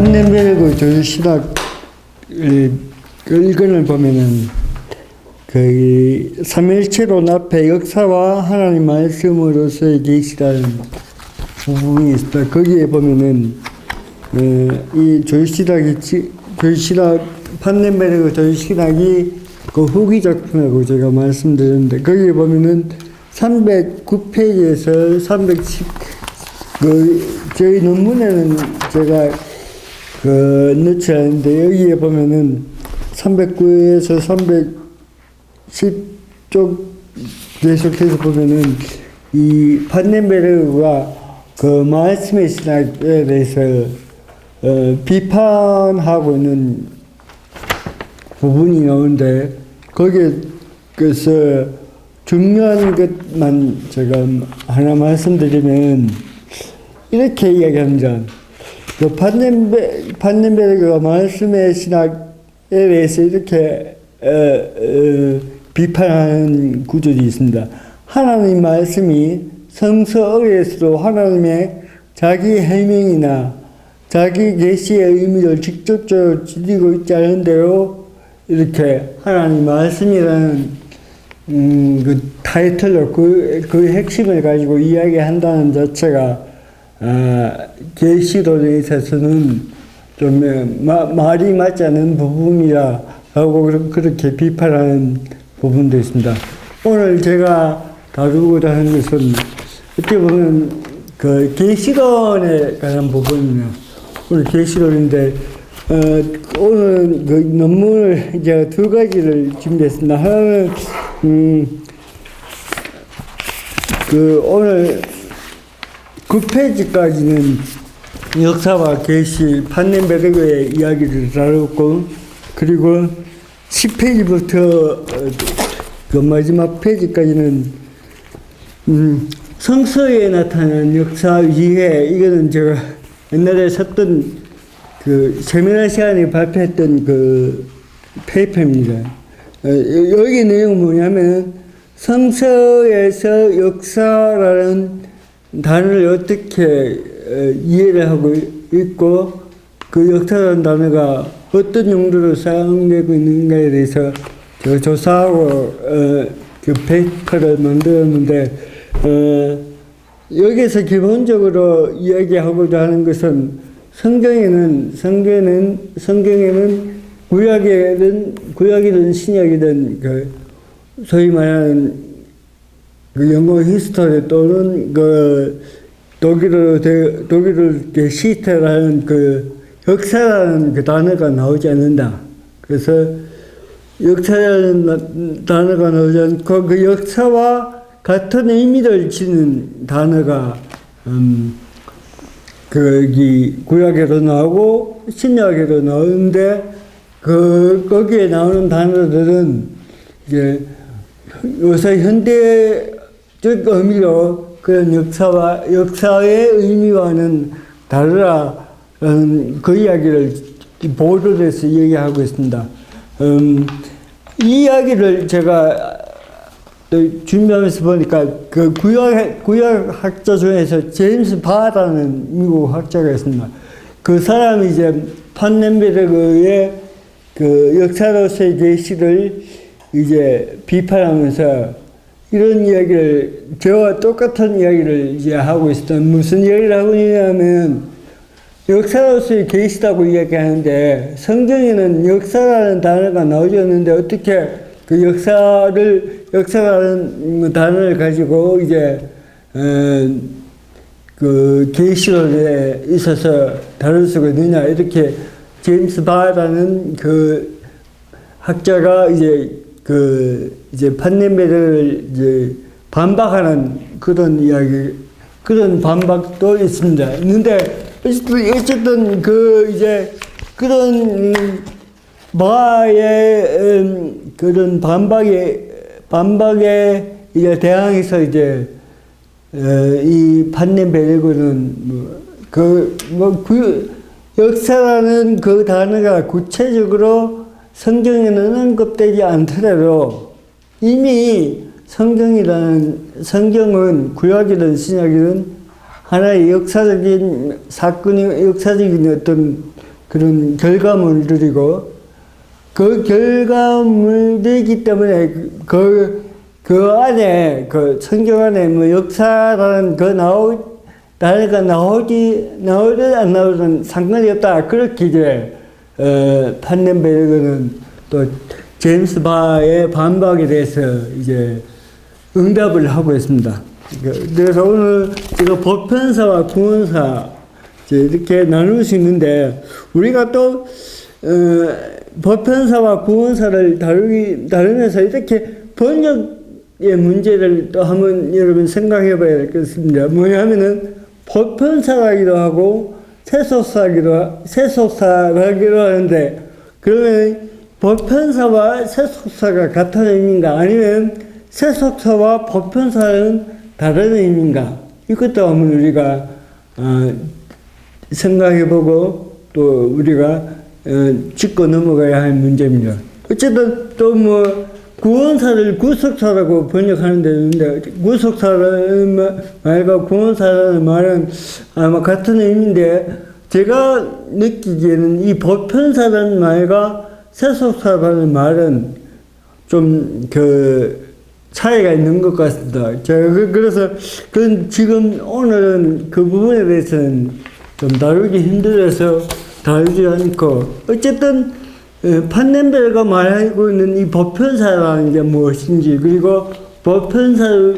판넨베르그 조시락 읽은을 보면은 그 삼일체론 앞에 역사와 하나님 말씀으로서의 계시라는 부분이 있습니다. 거기에 보면은 이 판넨베르그 조시락이 그 후기 작품이라고 제가 말씀드렸는데, 거기에 보면은 309페이지에서 310 저희 논문에는 제가 넣지 않은데, 여기에 보면은 309에서 310쪽 계속해서 보면은 이 판넨베르그가 그 말씀의 신학에 대해서 비판하고 있는 부분이 나오는데, 거기에 그래서 중요한 것만 제가 하나 말씀드리면 이렇게 이야기합니다. 그 판넨베르그가 말씀의 신학에 대해서 이렇게 비판하는 구절이 있습니다. 하나님 말씀이 성서에서도 하나님의 자기 해명이나 자기 계시의 의미를 직접적으로 지니고 있지 않은 대로 이렇게 하나님 말씀이라는 그 타이틀로 그 핵심을 가지고 이야기한다는 자체가 계시론에 있어서는 좀 말이 맞지 않는 부분이라 하고 그렇게 비판하는 부분도 있습니다. 오늘 제가 다루고자 하는 것은 어떻게 보면 그 계시론에 관한 부분이에요. 오늘 계시론인데 오늘 그 논문을 제가 두 가지를 준비했습니다. 하나는 그 오늘 9페이지까지는 역사와 계시 판넨베르그의 이야기를 다뤘고, 그리고 10페이지부터 그 마지막 페이지까지는 성서에 나타난 역사 이해, 이거는 제가 옛날에 썼던 그 세미나 시간에 발표했던 그 페이퍼입니다. 여기 내용은 뭐냐면 성서에서 역사라는 단어를 어떻게 이해를 하고 있고, 그 역사라는 단어가 어떤 용도로 사용되고 있는가에 대해서 제가 조사하고 그 페이퍼를 만들었는데, 여기서 기본적으로 이야기하고자 하는 것은 성경에는 구약이든 신약이든 그 소위 말하는 그 영어 히스토리 또는 그 독일어 시테라는 그 역사라는 그 단어가 나오지 않는다. 그래서 역사라는 단어가 나오지 않고 그 역사와 같은 의미를 지닌 단어가 거기 구약에도 나오고 신약에도 나오는데, 거기에 나오는 단어들은 이제 요새 현대적 의미로 그런 역사의 의미와는 다르다는 그 이야기를 보도를 해서 얘기하고 있습니다. 이 이야기를 제가 준비하면서 보니까 그 구약 학자 중에서 제임스 바라는 미국 학자가 있습니다. 그 사람이 이제 판넨베르그의 그 역사로서의 계시를 이제 비판하면서 이런 이야기를, 저와 똑같은 이야기를 이제 하고 있습니다. 무슨 이야기를 하고 있냐면, 역사로서의 계시다고 이야기하는데 성경에는 역사라는 단어가 나오지 않는데 어떻게 그 역사라는 단어를 가지고 이제 그 계시론에 있어서 다룰 수가 있느냐, 이렇게 제임스 바라는 그 학자가 이제 판넨베르를 이제 반박하는 그런 이야기, 그런 반박도 있습니다. 있는데 어쨌든 그런 바의 그런 반박에 이제 대항해서 이제 이 판넨베르그는 역사라는 그 단어가 구체적으로 성경에는 언급되지 않더라도 이미 성경은 구약이든 신약이든 하나의 역사적인 사건이, 역사적인 어떤 그런 결과물들이고, 그 결과물들이기 때문에 그 안에, 그 성경 안에 뭐 역사라는 나라가 나오든 안 나오든 상관이 없다. 그렇게 이제, 판넨베르그는 또 제임스 바의 반박에 대해서 이제 응답을 하고 있습니다. 그래서 오늘 제가 보편사와 구원사 이렇게 나눌 수 있는데, 우리가 또 보편사와 구원사를 다루면서 이렇게 번역의 문제를 또 한번 여러분 생각해 봐야 되겠습니다. 뭐냐면은 보편사라기도 하고 세속사라기도 하는데, 그러면 보편사와 세속사가 같은 의미인가, 아니면 세속사와 보편사는 다른 의미인가, 이것도 한번 우리가 생각해보고 또 우리가 짚고 넘어가야 할 문제입니다. 어쨌든 또 뭐 구원사를 구속사라고 번역하는 데 있는데, 구속사라는 말과 구원사라는 말은 아마 같은 의미인데, 제가 느끼기에는 이 보편사라는 말과 세속사라는 말은 좀 차이가 있는 것 같습니다. 제가 그래서 지금 오늘은 그 부분에 대해서는 좀 다루기 힘들어서 다루지 않고, 어쨌든 판넨베르가 말하고 있는 이 보편사라는 게 무엇인지, 그리고 보편사의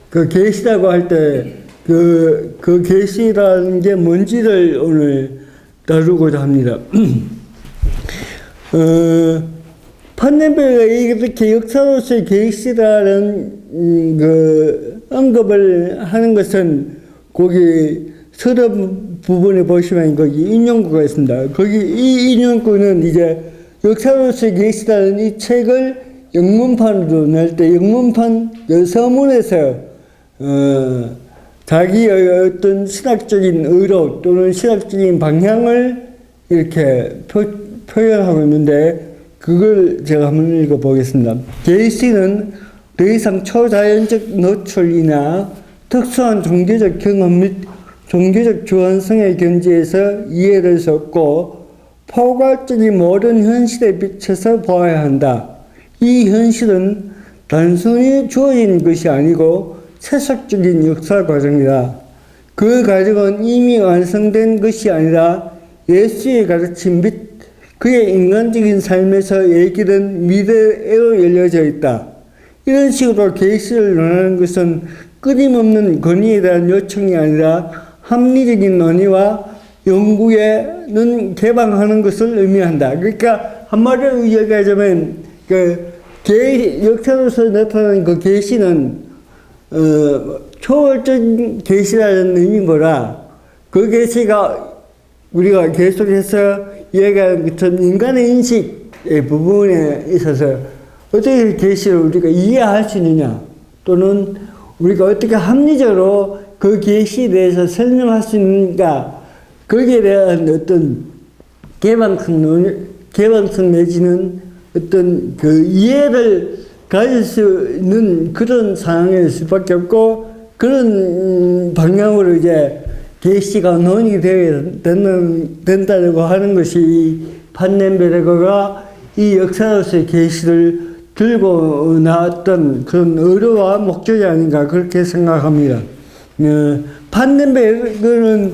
그 계시라고 할 때 그 계시라는 게 뭔지를 오늘 다루고자 합니다. 판넨베르가 이렇게 역사로서의 계시라는 그 언급을 하는 것은 거기 서론 부분에 보시면 거기 인용구가 있습니다. 거기 이 인용구는 이제 역사로서의 계시라는 이 책을 영문판으로 낼 때 영문판 서문에서 자기의 어떤 신학적인 의로 또는 신학적인 방향을 이렇게 표현하고 있는데, 그걸 제가 한번 읽어보겠습니다. 계시는 더 이상 초자연적 노출이나 특수한 종교적 경험 및 종교적 주관성의 견지에서 이해를 수 없고 포괄적인 모든 현실에 비춰서 보아야 한다. 이 현실은 단순히 주어진 것이 아니고 세속적인 역사 과정이다. 그 과정은 이미 완성된 것이 아니라 예수의 가르침 및 그의 인간적인 삶에서 얘기된 미래로 열려져 있다. 이런 식으로 계시를 논하는 것은 끊임없는 권위에 대한 요청이 아니라 합리적인 논의와 연구에는 개방하는 것을 의미한다. 그러니까 한마디로 이야기하자면 역사로서 나타나는 그 계시는 초월적인 계시라는 의미보다, 그 계시가 우리가 계속해서 이야기하는 것처럼 인간의 인식의 부분에 있어서 어떻게 계시를 우리가 이해할 수 있느냐, 또는 우리가 어떻게 합리적으로 그 계시에 대해서 설명할 수 있는가, 거기에 대한 어떤 개방성 내지는 어떤 그 이해를 가질 수 있는 그런 상황일 수밖에 없고, 그런 방향으로 이제 계시가 논의되어야 된다고 하는 것이 판넨베르그가 이 역사로서의 계시를 들고 나왔던 그런 의도와 목적이 아닌가, 그렇게 생각합니다. 판넨베르그는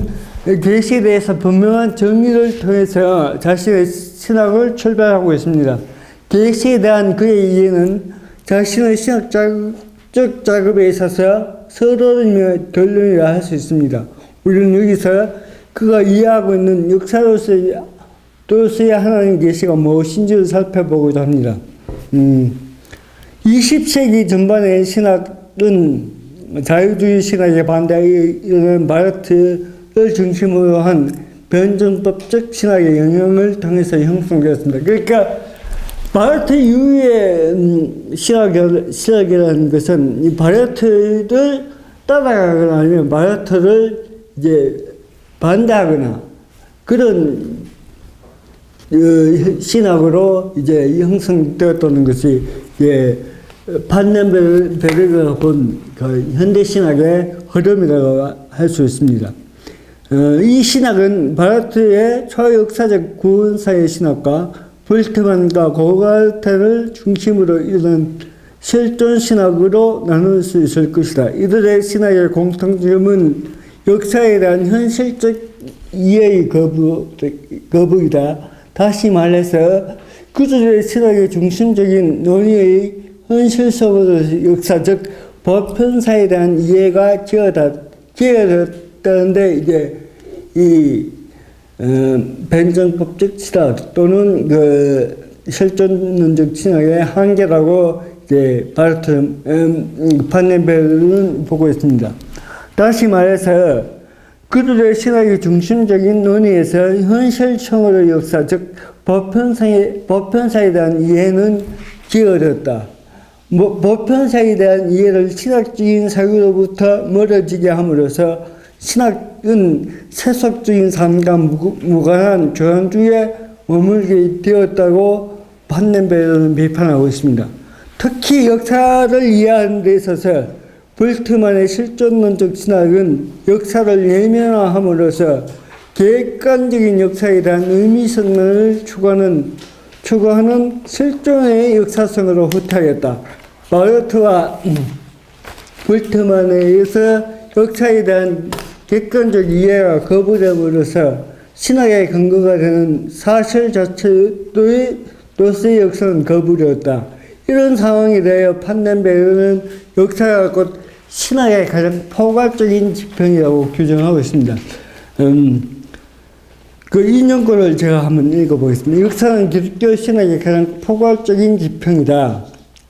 계시에 대해서 분명한 정의를 통해서 자신의 신학을 출발하고 있습니다. 계시에 대한 그의 이해는 자신의 신학적 작업에 있어서 서론이며 결론이라 할 수 있습니다. 우리는 여기서 그가 이해하고 있는 역사로서의 하나님 계시가 무엇인지를 살펴보고자 합니다. 20세기 전반의 신학은 자유주의 신학에 반대하는 마르트를 중심으로 한 변증법적 신학의 영향을 통해서 형성되었습니다. 그러니까 마르트 이후의 신학이라는 것은 이 마르트를 따라가거나 아니면 마르트를 이제 반대하거나 그런 신학으로 이제 형성되었다는 것이 판넨베르그가 본 그 현대 신학의 흐름이라고 할 수 있습니다. 이 신학은 바르트의 초역사적 구원사의 신학과 볼트만과 고갈테를 중심으로 이루는 실존 신학으로 나눌 수 있을 것이다. 이들의 신학의 공통점은 역사에 대한 현실적 이해의 거부이다. 다시 말해서 그들의 신학의 중심적인 논의의 현실성으로 역사적 보편사에 대한 이해가 기여됐다는데 이제 이 변정법적 신학 또는 그 실존론적 신학의 한계라고 이제 바르트 판넨베르는 보고 있습니다. 다시 말해서 그들의 신학의 중심적인 논의에서 현실성으로 역사, 즉 보편사에 대한 이해는 기여되었다. 보편사에 대한 이해를 신학적인 사유로부터 멀어지게 함으로써 신학은 세속적인 삶과 무관한 조항주의에 머물게 되었다고 판넨베르는 비판하고 있습니다. 특히 역사를 이해하는 데 있어서 볼트만의 실존론적 신학은 역사를 예면화함으로써 객관적인 역사에 대한 의미성을 추구하는 실존의 역사성으로 후퇴하였다. 바르트와 볼트만에 의해서 역사에 대한 객관적 이해가 거부됨으로써 신학의 근거가 되는 사실 자체로서의 역사는 거부되었다. 이런 상황에 대하여 판넨베르는 역사가 곧 신학의 가장 포괄적인 지평이라고 규정하고 있습니다. 그 인용권을 제가 한번 읽어보겠습니다. 역사는 기독교 신학의 가장 포괄적인 지평이다.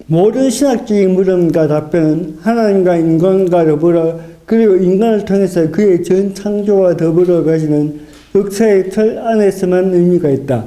모든 신학적인 물음과 답변은 하나님과 인간과 더불어 그리고 인간을 통해서 그의 전 창조와 더불어 가지는 역사의 틀 안에서만 의미가 있다.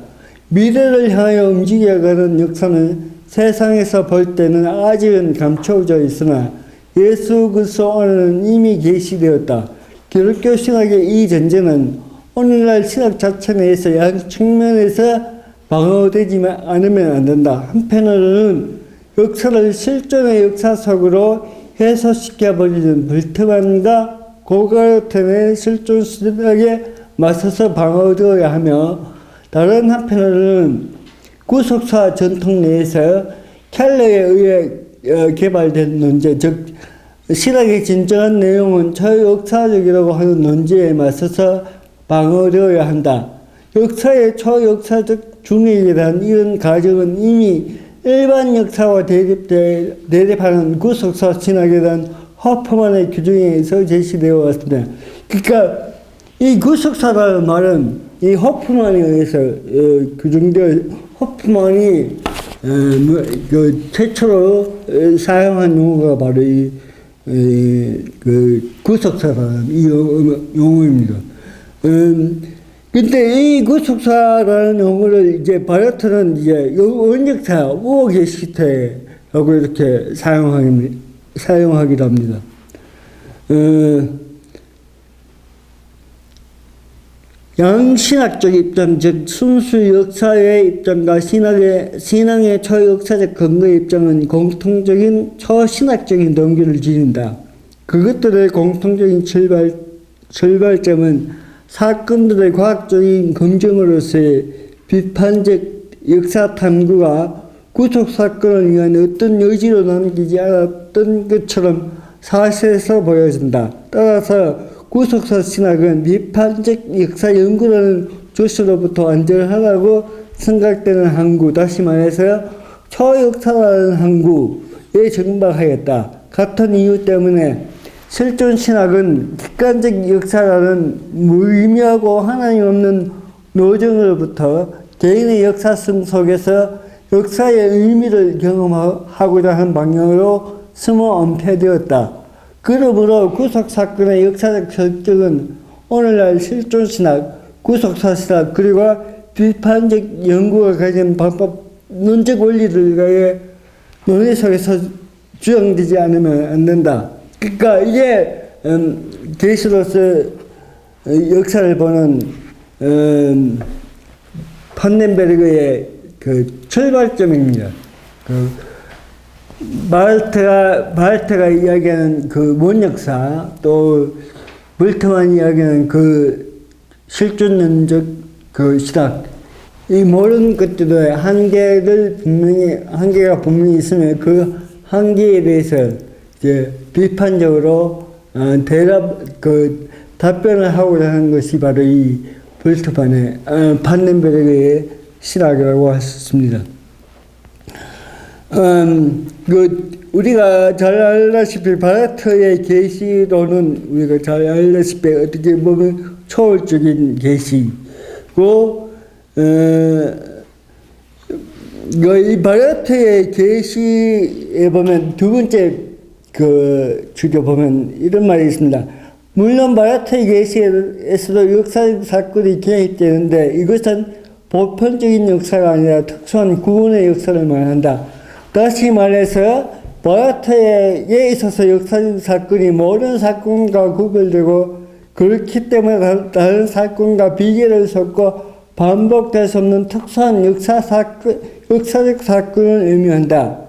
미래를 향하여 움직여가는 역사는 세상에서 볼 때는 아직은 감춰져 있으나 예수 그리스도 안에는 이미 계시되었다. 기독교 신학의 이 전제는 오늘날 신학 자체 내에서 양 측면에서 방어되지 않으면 안 된다. 한편으로는 역사를 실존의 역사 속으로 해소시켜버리는 볼트만과 고갈텐의 실존 신학에 맞서서 방어되어야 하며, 다른 한편으로는 구속사 전통 내에서 켈러에 의해 개발된 논제, 즉 신학의 진정한 내용은 초역사적이라고 하는 논제에 맞서서 방어되어야 한다. 역사의 초역사적 중의이란 이런 가정은 이미 일반 역사와 대립하는 구속사 신학에 대한 허프만의 규정에서 제시되어 왔습니다. 그러니까 이 구속사라는 말은 이 허프만에 의해서 규정되어, 허프만이 그 최초로 사용한 용어가 바로 그 구속사라는 이 용어입니다. 근데 이 구속사라는 용어를 이제 바르트는 이제 원역사, 우호계시태라고 이렇게 사용하기도 합니다. 양신학적 입장, 즉 순수 역사의 입장과 신앙의 초역사적 근거의 입장은 공통적인 초신학적인 동기를 지닌다. 그것들의 공통적인 출발점은 사건들의 과학적인 검증으로서의 비판적 역사 탐구가 구속사건을 위한 어떤 여지로 남기지 않았던 것처럼 사실에서 보여진다. 따라서 구속사 신학은 비판적 역사 연구라는 조시로부터 안전하다고 생각되는 항구, 다시 말해서 초역사라는 항구에 정박하였다. 같은 이유 때문에 실존 신학은 객관적 역사라는 무의미하고 하나님 없는 노정으로부터 개인의 역사성 속에서 역사의 의미를 경험하고자 하는 방향으로 숨어 은폐되었다. 그러므로 구속사건의 역사적 설정은 오늘날 실존신학, 구속사신학, 그리고 비판적 연구가 가진 논적 원리들과의 논의 속에서 주장되지 않으면 안 된다. 그러니까 이게 계시로서 역사를 보는 판넨베르그의 그 출발점입니다. 바르트가 이야기하는 그 원역사, 또 볼트만 이야기하는 그 실존론적 그 신학, 이 모든 것들의 한계가 분명히 있으면 그 한계에 대해서 이제 비판적으로 답변을 하고자 하는 것이 바로 이 볼트만의 판넨베르그의 신학이라고 할 수 있습니다. 우리가 잘 알다시피 바르트의 계시론은 우리가 잘 알다시피 어떻게 보면 초월적인 계시고, 이 바르트의 계시에 보면 두 번째 그 주제 보면 이런 말이 있습니다. 물론 바르트의 계시에서도 역사적 사건이 개입되는데 이것은 보편적인 역사가 아니라 특수한 구원의 역사를 말한다. 다시 말해서 바르트에 있어서 역사적 사건이 모든 사건과 구별되고 그렇기 때문에 다른 사건과 비교를 섞고 반복될 수 없는 특수한 역사적 사건을 의미한다.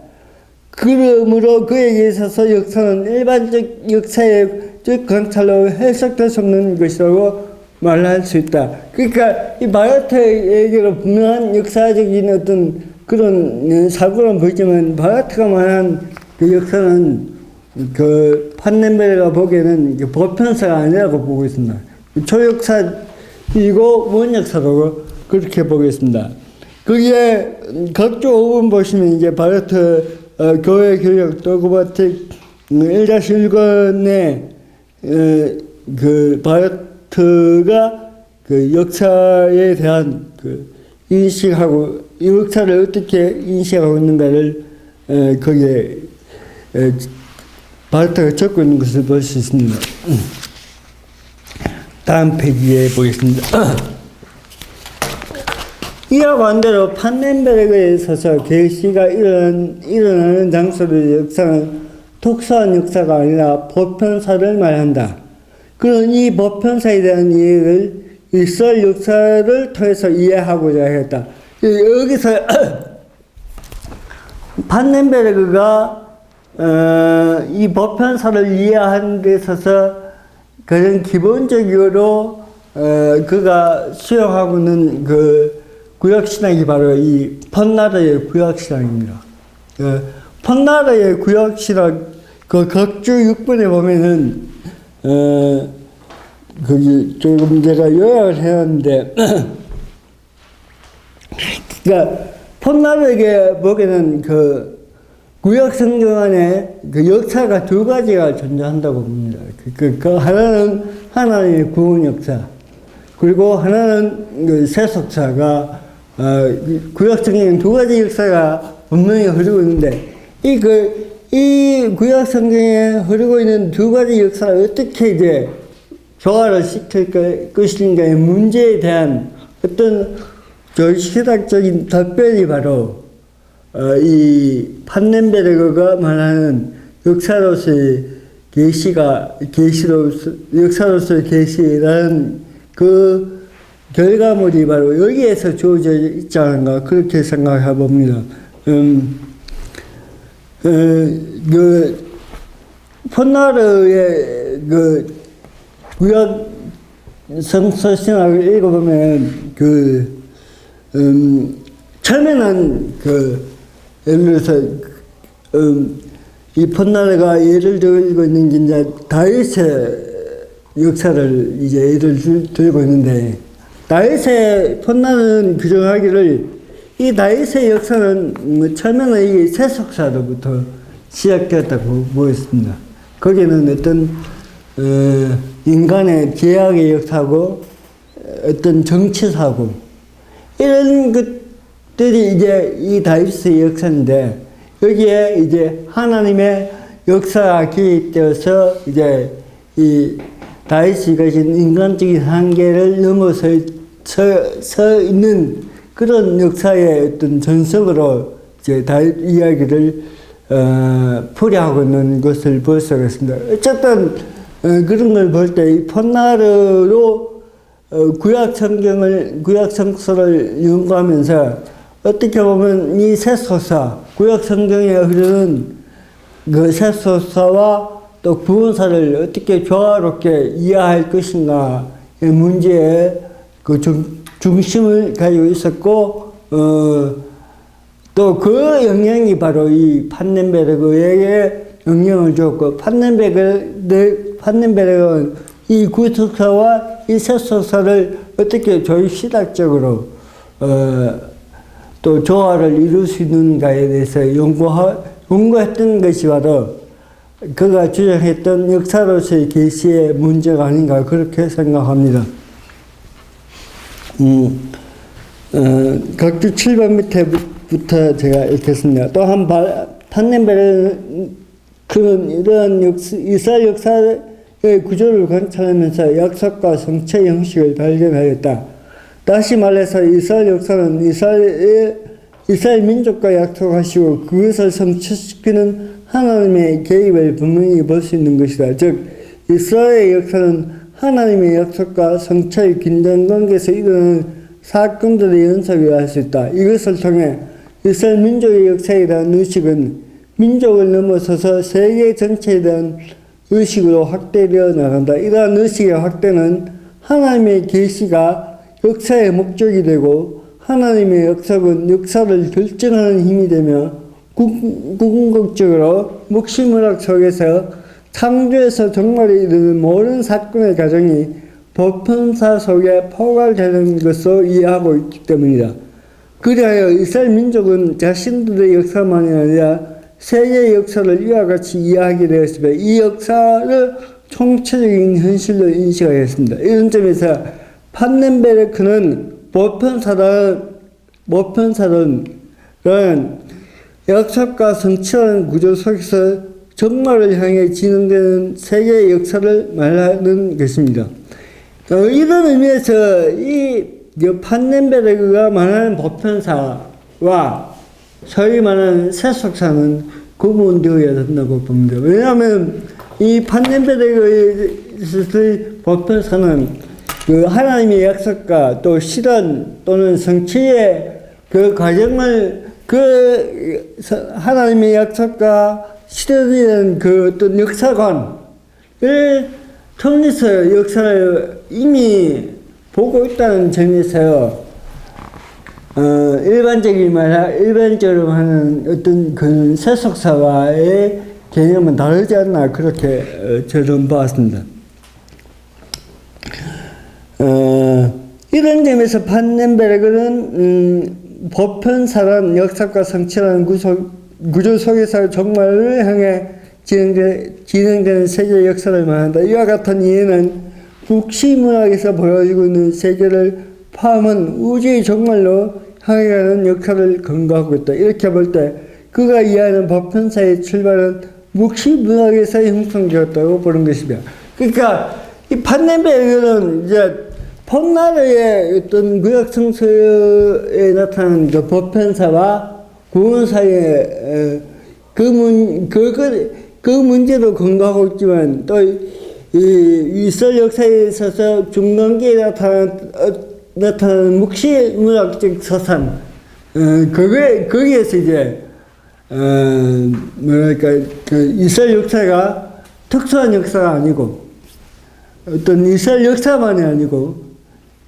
그러므로 그에게 있어서 역사는 일반적 역사의 관찰로 해석될 수 없는 것이라고 말할 수 있다. 그러니까 이 바르트에게로 분명한 역사적인 어떤 그런 사고는 보이지만 바르트가 말한 그 역사는 그 판넨베르가 보기에는 보편사가 아니라고 보고 있습니다. 초역사이고 원역사라고 그렇게 보겠습니다. 거기에 각종 5분 보시면 이제 바르트 교회 교육 도그마틱 1-1권에 그 바르트가 그 역사에 대한 그 인식하고 이 역사를 어떻게 인식하고 있는가를 거기에 바르트가 적고 있는 것을 볼 수 있습니다. 다음 페이지에 보겠습니다. 이와 반대로 판넨베르그에 있어서 계시가 일어나는 장소의 역사는 특수한 역사가 아니라 보편사를 말한다. 그런 이 보편사에 대한 이해를 이스라엘 역사를 통해서 이해하고자 했다. 여기서 판넨베르그가 이 보편사를 이해하는 데 있어서 가장 기본적으로 그가 수용하고는 그 구약신학이 바로 이 폰나르의 구약신학입니다. 폰나르의 구약신학 그 각주 6번에 보면은 거기 조금 제가 요약을 해놨는데 그러니까 폰나르에게 보기에는 그 구약 성경 안에 그 역사가 두 가지가 존재한다고 봅니다. 그 하나는 하나님의 구원 역사, 그리고 하나는 그 세속사가 구약 성경에 두 가지 역사가 분명히 흐르고 있는데 이 구약 성경에 흐르고 있는 두 가지 역사를 어떻게 이제 조화를 시킬 것인가의 문제에 대한 어떤 신학적인 답변이 바로 이 판넨베르그가 말하는 역사로서의 역사로서의 계시라는 그 결과물이 바로 여기에서 주어져 있지 않은가 그렇게 생각해 봅니다. 그 폰나르의 그 구약 성서 신학을 읽어보면 처음에는 예를 들어서 이 폰나르가 예를 들고 있는 게 이제 다윗의 역사를 이제 예를 들고 있는데 다윗의 폰나르는 규정하기를 이 다윗의 역사는 처음에는 이게 세속사로부터 시작되었다고 보였습니다. 거기는 어떤 인간의 죄악의 역사고 어떤 정치사고 이런 것들이 이제 이 다윗의 역사인데 여기에 이제 하나님의 역사가 개입되어서 이제 이 다윗이 가진 인간적인 한계를 넘어서 서 있는 그런 역사의 어떤 전석으로 이제 다윗 이야기를 풀이하고 있는 것을 볼 수가 있습니다. 어쨌든 그런 걸 볼 때 이 폰나르로 구약 성서를 연구하면서 어떻게 보면 이 세소사, 구약 성경에 흐르는 그 세소사와 또 구원사를 어떻게 조화롭게 이해할 것인가의 문제에 그 중심을 가지고 있었고, 또 그 영향이 바로 이 판넨베르그에게 영향을 줬고, 판넨베르그는 이 구속사와 이 세속사를 어떻게 조직시각적으로 또 조화를 이룰 수 있는가에 대해서 연구했던 것이 바로 그가 주장했던 역사로서의 계시의 문제가 아닌가 그렇게 생각합니다. 각주 7번 밑에부터 제가 읽겠습니다. 또한 판넨베르는 이런 이스라엘 역사의 구조를 관찰하면서 약속과 성체 형식을 발견하였다. 다시 말해서 이스라엘 역사는 이스라엘 민족과 약속하시고 그것을 성취시키는 하나님의 개입을 분명히 볼 수 있는 것이다. 즉 이스라엘의 역사는 하나님의 약속과 성체의 긴장 관계에서 일어나는 사건들의 연속이라 할 수 있다. 이것을 통해 이스라엘 민족의 역사에 대한 의식은 민족을 넘어서서 세계 전체에 대한 의식으로 확대되어 나간다. 이러한 의식의 확대는 하나님의 계시가 역사의 목적이 되고 하나님의 역사는 역사를 결정하는 힘이 되며 궁극적으로 묵시문학 속에서 창조에서 종말에 이르는 모든 사건의 과정이 법헌사 속에 포괄되는 것으로 이해하고 있기 때문이다. 그리하여 이스라엘 민족은 자신들의 역사만이 아니라 세계의 역사를 이와 같이 이해하게 되었으며 이 역사를 총체적인 현실로 인식하였습니다. 이런 점에서 판넨베르크는 보편사는 약속과 성취하는 구조 속에서 정말을 향해 진행되는 세계의 역사를 말하는 것입니다. 이런 의미에서 이 판넨베르크가 말하는 보편사와 소위 말하는 세속사는 구분되어야 된다고 봅니다. 왜냐하면 이 판넨베르크의 보편사는 그 하나님의 약속과 또 실현 또는 성취의 그 과정을 하나님의 약속과 실현이라는 그 어떤 역사관을 통해서 역사를 이미 보고 있다는 점에서 일반적으로 하는 어떤 그 세속사와의 개념은 다르지 않나 그렇게 저는 봤습니다. 이런 점에서 판넨베르크는 보편사란 역사과 성취라는 구조 속에서 종말을 향해 진행되는 세계의 역사를 말한다. 이와 같은 이해는 북시문학에서 보여지고 있는 세계를 포함한 우주의 종말로 향해 가는 역사를 근거하고 있다. 이렇게 볼 때 그가 이해하는 보편사의 출발은 묵시문학에서 형성되었다고 보는 것입니다. 그러니까 이 판넨베르크는 이제 폰나르의 어떤 구약 성서에 나타나는 그 보편사와 구원사의 그 문제도 근거하고 있지만 또 이 이스라엘 역사에 있어서 중간기에 나타나는 묵시문학적 서상 거기에서 이제 뭐랄까 그 이스라엘 역사가 특수한 역사가 아니고 어떤 이스라엘 역사만이 아니고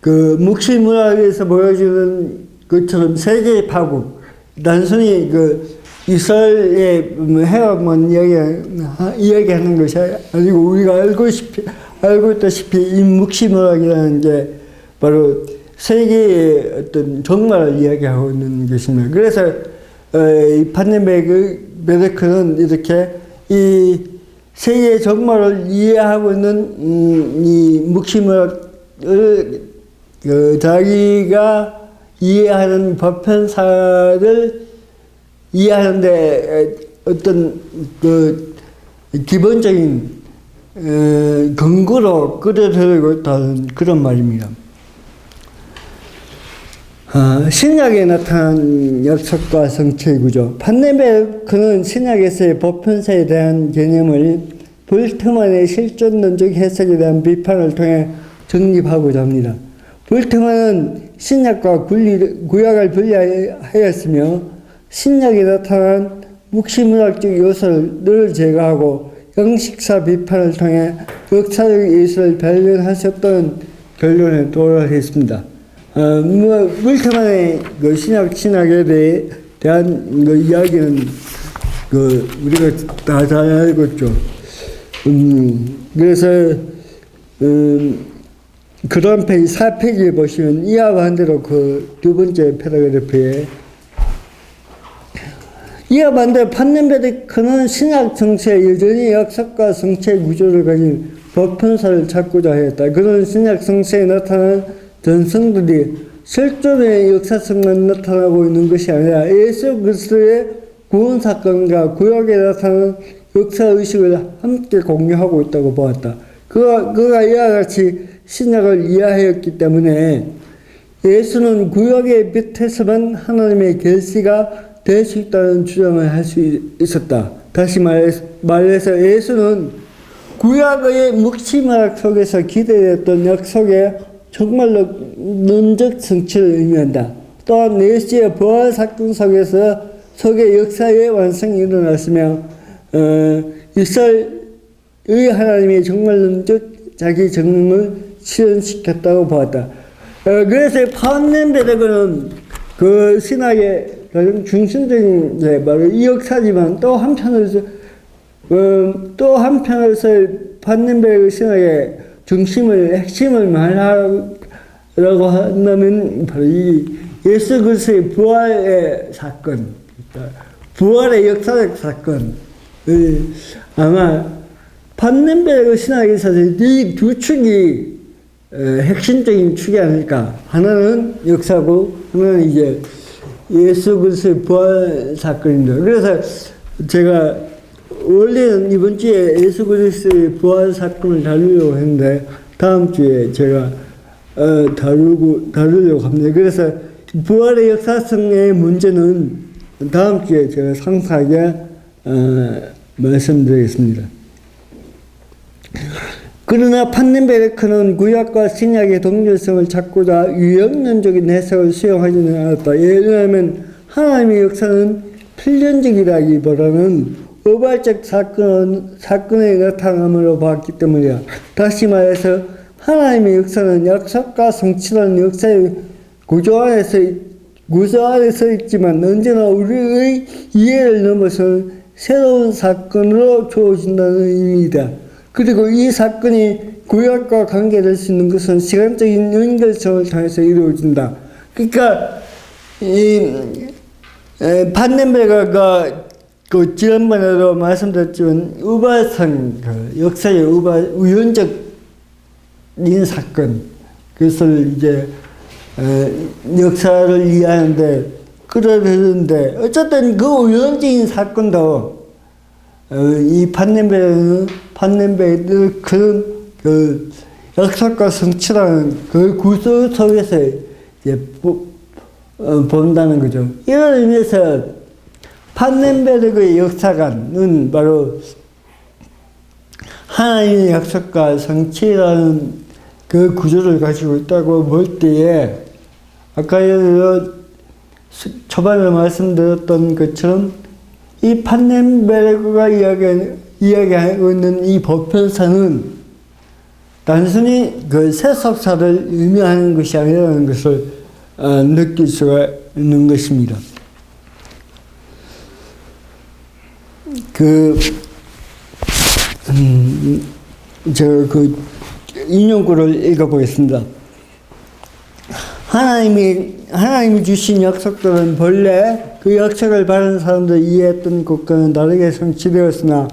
그 묵시문학에서 보여주는 것처럼 세계의 파국 단순히 그 이스라엘의 해방만 이야기하는 것이 아니고 우리가 알고 있다시피 이 묵시문학이라는 게 바로 세계의 어떤 종말을 이야기하고 있는 것입니다. 그래서 이 판넨베르크는 이렇게 이 세계의 종말을 이해하고 있는 이 묵시문학을 자기가 이해하는 보편사를 이해하는데 어떤 그 기본적인 근거로 끌어들이고 있다는 그런 말입니다. 신약에 나타난 약속과 성취의 구조. 판넨베르크는 신약에서의 보편사에 대한 개념을 볼트만의 실존론적 해석에 대한 비판을 통해 정립하고자 합니다. 볼트만은 신약과 구약을 분리하였으며 신약에 나타난 묵시문학적 요소를 제거하고 양식사 비판을 통해 역사적 예술을 발견하셨던 결론에 도달했습니다. 물타만의 그 신학에 대한 그 이야기는 우리가 다 잘 알고 있죠. 그래서 그런 페이지 4페이지에 보시면 이와 반대로 그 두 번째 패러그래프에 이와 반대로 판넨베르크는 신학 정체에 여전히 약속과 성체 구조를 가진 보편사를 찾고자 하였다. 그런 신학 성체에 나타난 전성들이 실존의 역사성만 나타나고 있는 것이 아니라 예수 그리스도의 구원 사건과 구약에 나타난 역사의식을 함께 공유하고 있다고 보았다. 그가 이와 같이 신약을 이해하였기 때문에 예수는 구약의 빛에서만 하나님의 계시가 될 수 있다는 주장을 할 수 있었다. 다시 말해서 예수는 구약의 묵시막 속에서 기대했던 약속의 정말로 논적 성취를 의미한다. 또한 예수의 부활 사건 속의 역사의 완성이 일어났으며 이스라엘의 하나님의 정말론적 자기 정령을 실현시켰다고 보았다. 그래서 판넨베르크는 그 신학의 가장 중심적인 바로 이 역사지만 또 한편으로서 판넨베르크 신학의 핵심을 말하라고 한다면 바로 이 예수 그리스도의 부활의 사건, 부활의 역사적 사건, 아마 판넨베르크 신학에 있어서 이 두 축이 핵심적인 축이 아닐까. 하나는 역사고 하나는 이제 예수 그리스도의 부활 사건입니다. 그래서 제가 원래는 이번 주에 예수 그리스도의 부활 사건을 다루려고 했는데 다음 주에 제가 다루려고 합니다. 그래서 부활의 역사성의 문제는 다음 주에 제가 상세하게 말씀드리겠습니다. 그러나 판넨베르크는 구약과 신약의 동일성을 찾고자 유형론적인 해석을 수용하지는 않았다. 예를 들면 하나님의 역사는 필연적이라기보다는 우발적 사건의 나타남으로 봤기 때문이다. 다시 말해서 하나님의 역사는 약속과 성취라는 역사의 구조 안에서 있지만 언제나 우리의 이해를 넘어서 새로운 사건으로 주어진다는 의미이다. 그리고 이 사건이 구약과 관계될 수 있는 것은 시간적인 연결성을 통해서 이루어진다. 그러니까 판넨베르크가 그 지난번에도 말씀드렸지만 우발성, 역사의 우연적인 사건, 그것을 이제 역사를 이해하는데 끌어들이는데 어쨌든 그 우연적인 사건도 이 판넨베르크는 그 약속과 성취라는 그 구조 속에서 이제 본다는 거죠. 이런 의미에서 판넨베르크의 역사관은 바로 하나님의 약속과 성취라는 그 구조를 가지고 있다고 볼 때에 아까 초반에 말씀드렸던 것처럼 이 판넨베르크가 이야기하고 있는 이 보편사는 단순히 그 세속사를 의미하는 것이 아니라는 것을 느낄 수가 있는 것입니다. 제가 그 인용구를 읽어보겠습니다. 하나님이 주신 약속들은 본래 그 약속을 받은 사람들이 이해했던 것과는 다르게 성취되었으나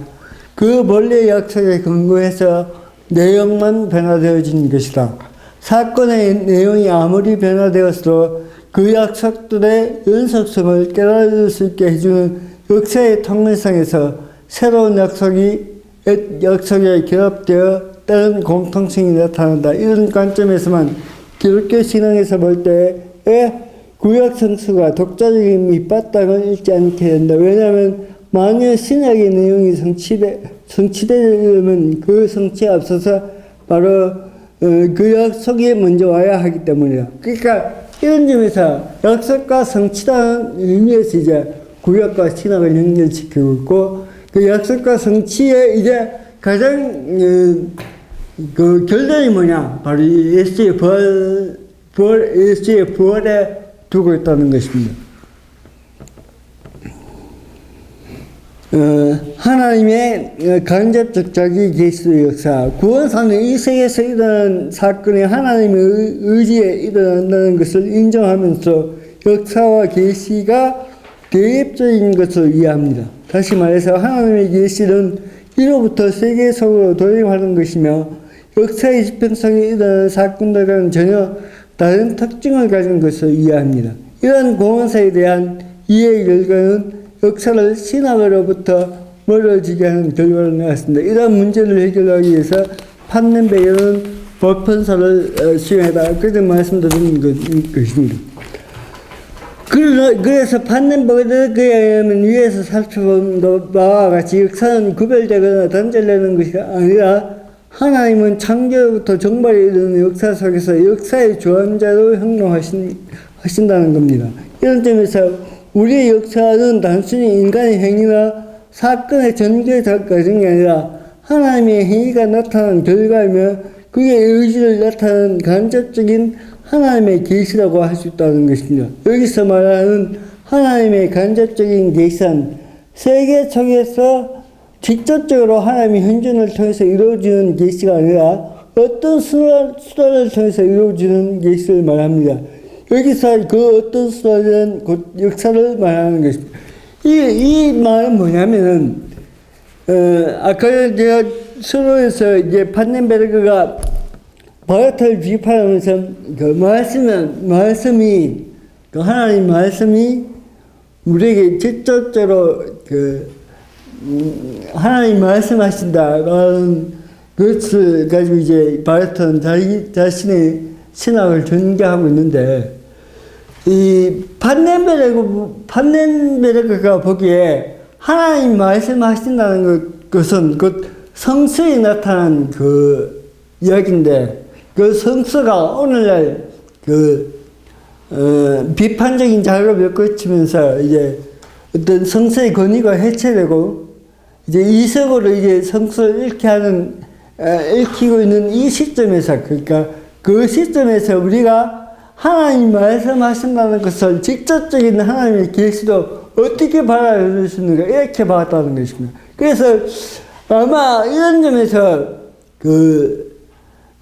그 본래 약속에 근거해서 내용만 변화되어진 것이다. 사건의 내용이 아무리 변화되었어도 그 약속들의 연속성을 깨달을 수 있게 해주는 역사의 통일성에서 새로운 약속에 결합되어 다른 공통성이 나타난다. 이런 관점에서만 기독교 신앙에서 볼 때에 구약 성수가 독자적인 밑바탕을 잃지 않게 된다. 왜냐하면 만일 신약의 내용이 성취되려면 그 성취에 앞서서 바로 그 약속이 먼저 와야 하기 때문이다. 그러니까 이런 점에서 약속과 성취라는 의미에서 이제 구약과 신약을 연결시키고 있고 그 약속과 성취의 이제 가장 그 결론이 뭐냐? 바로 이 예수의 예수의 부활에 두고 있다는 것입니다. 하나님의 간접적 자기 계시의 역사, 구원사는 이 세계에서 일어난 사건이 하나님의 의지에 일어난다는 것을 인정하면서 역사와 계시가 대입적인 것을 이해합니다. 다시 말해서 하나님의 계시는 이로부터 세계 속으로 도입하는 것이며 역사의 지평성에 일어난 사건들과는 전혀 다른 특징을 가진 것을 이해합니다. 이러한 구원사에 대한 이해의 결과는 역사를 신학으로부터 멀어지게 하는 결과를 내었습니다. 이러한 문제를 해결하기 위해서 판넨베르는 보편사를 수용하다. 그때 말씀드린 것입니다. 그래서 판넨베르에 의하면 위에서 살펴본 바와 같이 역사는 구별되거나 단절되는 것이 아니라 하나님은 창조로부터 정발에 이르는 역사 속에서 역사의 주관자로 행동하신다는 겁니다. 이런 점에서 우리의 역사는 단순히 인간의 행위나 사건의 전개 과정이 아니라 하나님의 행위가 나타난 결과이며 그의 의지를 나타내는 간접적인 하나님의 계시라고 할 수 있다는 것입니다. 여기서 말하는 하나님의 간접적인 계시는 세계 속에서 직접적으로 하나님의 현존을 통해서 이루어지는 계시가 아니라 어떤 수단을 통해서 이루어지는 계시를 말합니다. 여기서 그 어떤 수단이란 곧 역사를 말하는 것입니다. 이 말은 뭐냐면은, 아까 제가 서로에서 이제 판넨베르그가 바르트를 비판하면서 그 말씀이, 그 하나님 말씀이 우리에게 직접적으로 하나님 말씀하신다라는 것을 가지고 이제 바르트는 자신의 신학을 전개하고 있는데, 이 판넨베르그가 보기에 하나님 말씀하신다는 것은 곧 성서에 나타난 그 이야기인데, 그 성서가 오늘날 비판적인 작업을 거치면서 이제 어떤 성서의 권위가 해체되고, 이제 이색으로 이제 성서를 읽히고 있는 이 시점에서, 그러니까 그 시점에서 우리가 하나님 말씀하신다는 것을 직접적인 하나님의 계시로 어떻게 받아들일 수 있는가, 이렇게 봤다는 것입니다. 그래서 아마 이런 점에서 그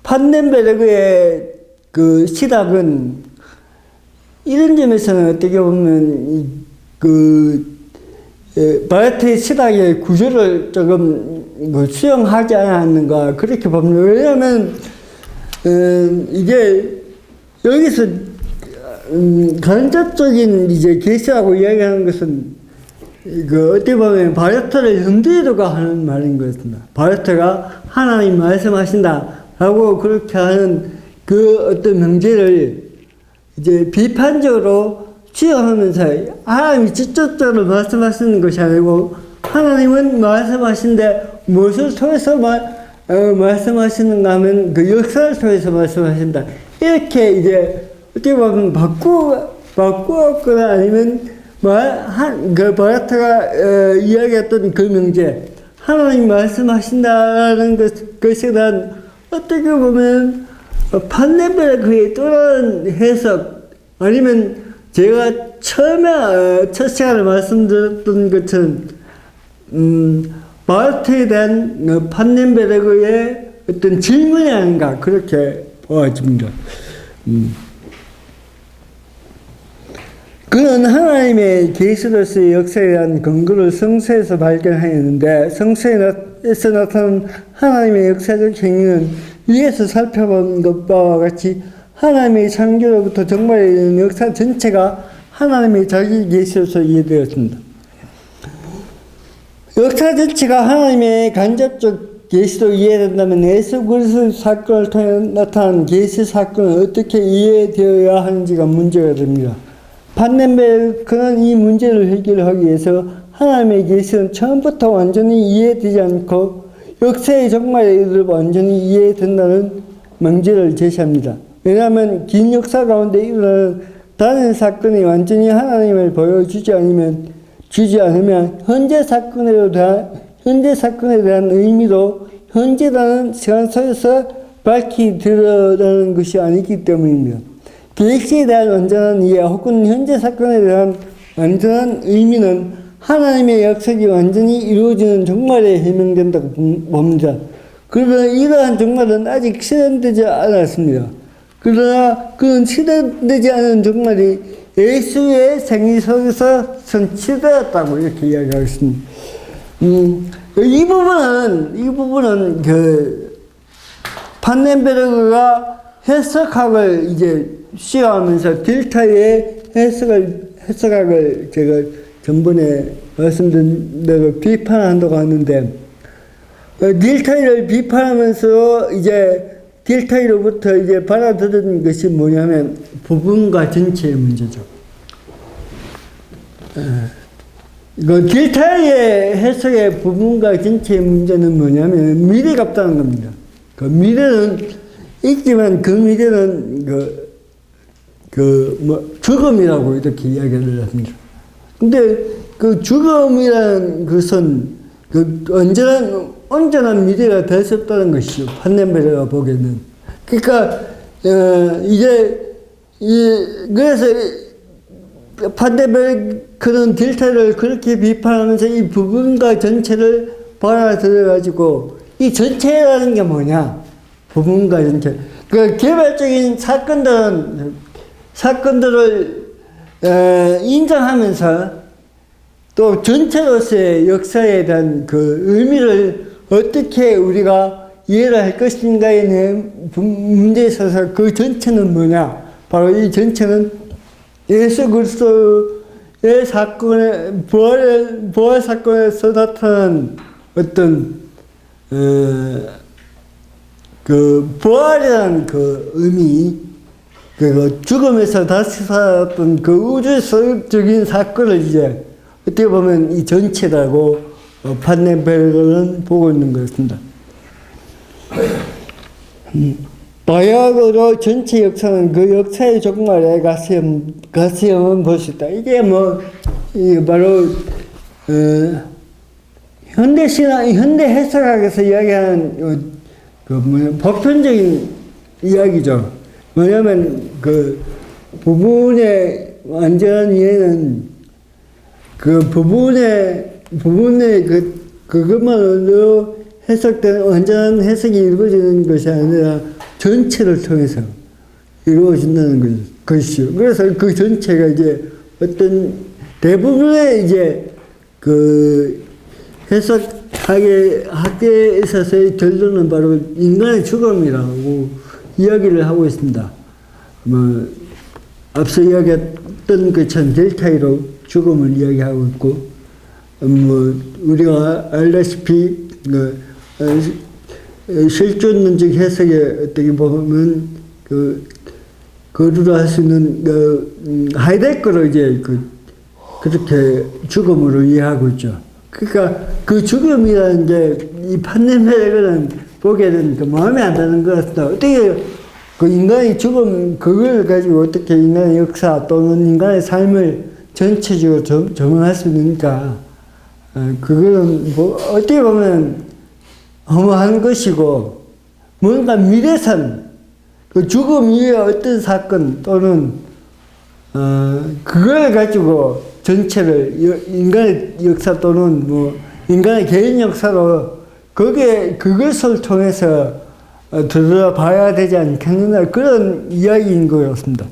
판넨베르그의 그 시각은 이런 점에서는 어떻게 보면 바르트의 시각의 구조를 조금 수용하지 않았는가, 그렇게 봅니다. 왜냐하면 이게 여기서 간접적인 이제 계시라고 이야기하는 것은 어떻게 보면 바르트를 형제도가 하는 말인 것입니다. 바르트가 하나님 말씀하신다라고 그렇게 하는 그 어떤 명제를 이제 비판적으로 취하면서 하나님이 직접적으로 말씀하시는 것이 아니고 하나님은 말씀하신데 무엇을 통해서 말씀하시는가 하면 그 역사를 통해서 말씀하신다. 이렇게 이제 어떻게 보면 바꾸었거나 아니면 그 바르트가 이야기했던 그 명제, 하나님 말씀하신다는 것에 대한 어떻게 보면 판넨베르그의 또 다른 해석, 아니면 제가 처음에 첫 시간에 말씀드렸던 것처럼 바르트에 대한 판넨베르그의 어떤 질문이 아닌가, 그렇게 보아집니다. 그는 하나님의 계시로서의 역사에 대한 근거를 성서에서 발견하였는데, 성서에서 나타난 하나님의 역사적 행위는 위에서 살펴본 것과 같이 하나님의 창조로부터 정말에 이르는 역사 전체가 하나님의 자기 계시로서 이해되었습니다. 역사 전체가 하나님의 간접적 계시로 이해된다면 예수 그리스도 사건을 통해 나타난 계시 사건은 어떻게 이해되어야 하는지가 문제가 됩니다. 판넨베르크는 이 문제를 해결하기 위해서 하나님의 계시는 처음부터 완전히 이해되지 않고 역사의 정말에 이르러 완전히 이해된다는 명제를 제시합니다. 왜냐하면 긴 역사 가운데 일어나는 다른 사건이 완전히 하나님을 보여주지 않으면 주지 않으면 현재 사건에 대한 의미도 현재라는 시간 속에서 밝히 드러나는 것이 아니기 때문입니다. 계시에 대한 완전한 이해 혹은 현재 사건에 대한 완전한 의미는 하나님의 약속이 완전히 이루어지는 종말에 해명된다고 봅니다. 그러나 이러한 종말은 아직 실현되지 않았습니다. 그러나 그는 실현되지 않은 종말이 예수의 생애 속에서 성취되었다고 이렇게 이야기하고 있습니다. 이 부분은 판넨베르그가 해석학을 이제 시험하면서 딜타의 해석학을 제가 전번에 말씀드린 대로 비판한다고 하는데, 딜타이를 비판하면서 이제 딜타이로부터 이제 받아들인 것이 뭐냐면 부분과 전체의 문제죠. 이거 딜타이의 해석의 부분과 전체의 문제는 뭐냐면 미래가 없다는 겁니다. 그 미래는 있지만 그 미래는 죽음이라고 이렇게 이야기를 합니다. 근데 그 죽음이라는 것은 온전한 미래가 될 수 없다는 것이죠. 판넨베르가 보기에는. 그러니까, 그래서 판넨베르는 딜타를 그렇게 비판하면서 이 부분과 전체를 받아들여가지고, 이 전체라는 게 뭐냐? 부분과 전체. 그 개별적인 사건들을 인정하면서 또 전체로서의 역사에 대한 그 의미를 어떻게 우리가 이해를 할 것인가에 대한 문제에 있어서 그 전체는 뭐냐? 바로 이 전체는 예수 그리스도의 부활 사건에서 나타난 어떤, 그 부활이라는 그 의미, 그 죽음에서 다시 살았던 그 우주적인 사건을 이제 어떻게 보면 이 전체라고 판넨베르그는 보고 있는 것입니다. 바야흐로 전체 역사는 그 역사의 종말에 가시험은 볼 수 있다. 이게 바로 현대 해석학에서 이야기하는 보편적인 이야기죠. 뭐냐면 그 부분의 완전한 이해는 그 부분의 그것만으로 해석된 완전한 해석이 이루어지는 것이 아니라 전체를 통해서 이루어진다는 것이죠. 그래서 그 전체가 이제 어떤 대부분의 이제 그 학계에 있어서의 결론은 바로 인간의 죽음이라고 이야기를 하고 있습니다. 앞서 이야기했던 것처럼 델타이로 죽음을 이야기하고 있고, 우리가 알다시피, 실존론적 해석에 어떻게 보면, 거두로 할 수 있는, 하이데거로 이제 그렇게 죽음으로 이해하고 있죠. 그러니까 그 죽음이라는 게 이 판넨베르그는 보기에는 마음에 안 드는 것 같습니다. 어떻게 그 인간의 죽음, 그걸 가지고 어떻게 인간의 역사 또는 인간의 삶을 전체적으로 정언할 수 있으니까, 그거는 어떻게 보면 허무한 것이고, 뭔가 미래선, 그 죽음 이후에 어떤 사건 또는, 그걸 가지고 전체를, 인간의 역사 또는 인간의 개인 역사로, 그것을 통해서 들어봐야 되지 않겠느냐, 그런 이야기인 것 같습니다.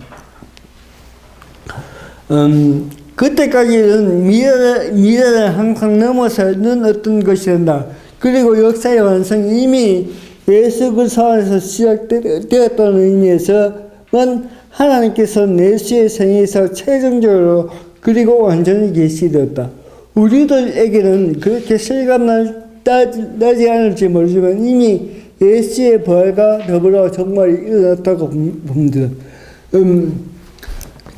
그때까지는 미래를 항상 넘어서는 어떤 것이 된다. 그리고 역사의 완성이 이미 예수 그리스도 안에서 시작되었다는 의미에서는 하나님께서 예수의 생에서 최종적으로 그리고 완전히 계시되었다. 우리들에게는 그렇게 실감나지 않을지 모르지만 이미 예수의 부활과 더불어 정말이 일어났다고 봅니다.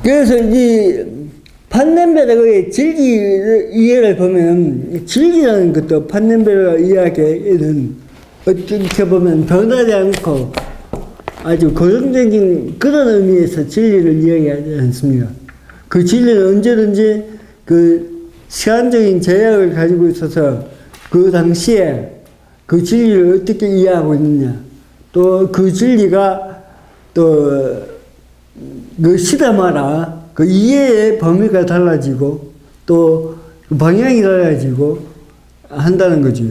그래서 이 판넨베르그의 진리 이해를 보면, 진리라는 것도 판넨베르그가 이야기에는 어떻게 보면 변하지 않고 아주 고정적인 그런 의미에서 진리를 이야기하지 않습니다. 그 진리는 언제든지 시간적인 제약을 가지고 있어서 그 당시에 그 진리를 어떻게 이해하고 있느냐, 또 그 진리가 또 그 시대마다 그 이해의 범위가 달라지고 또 그 방향이 달라지고 한다는 거죠.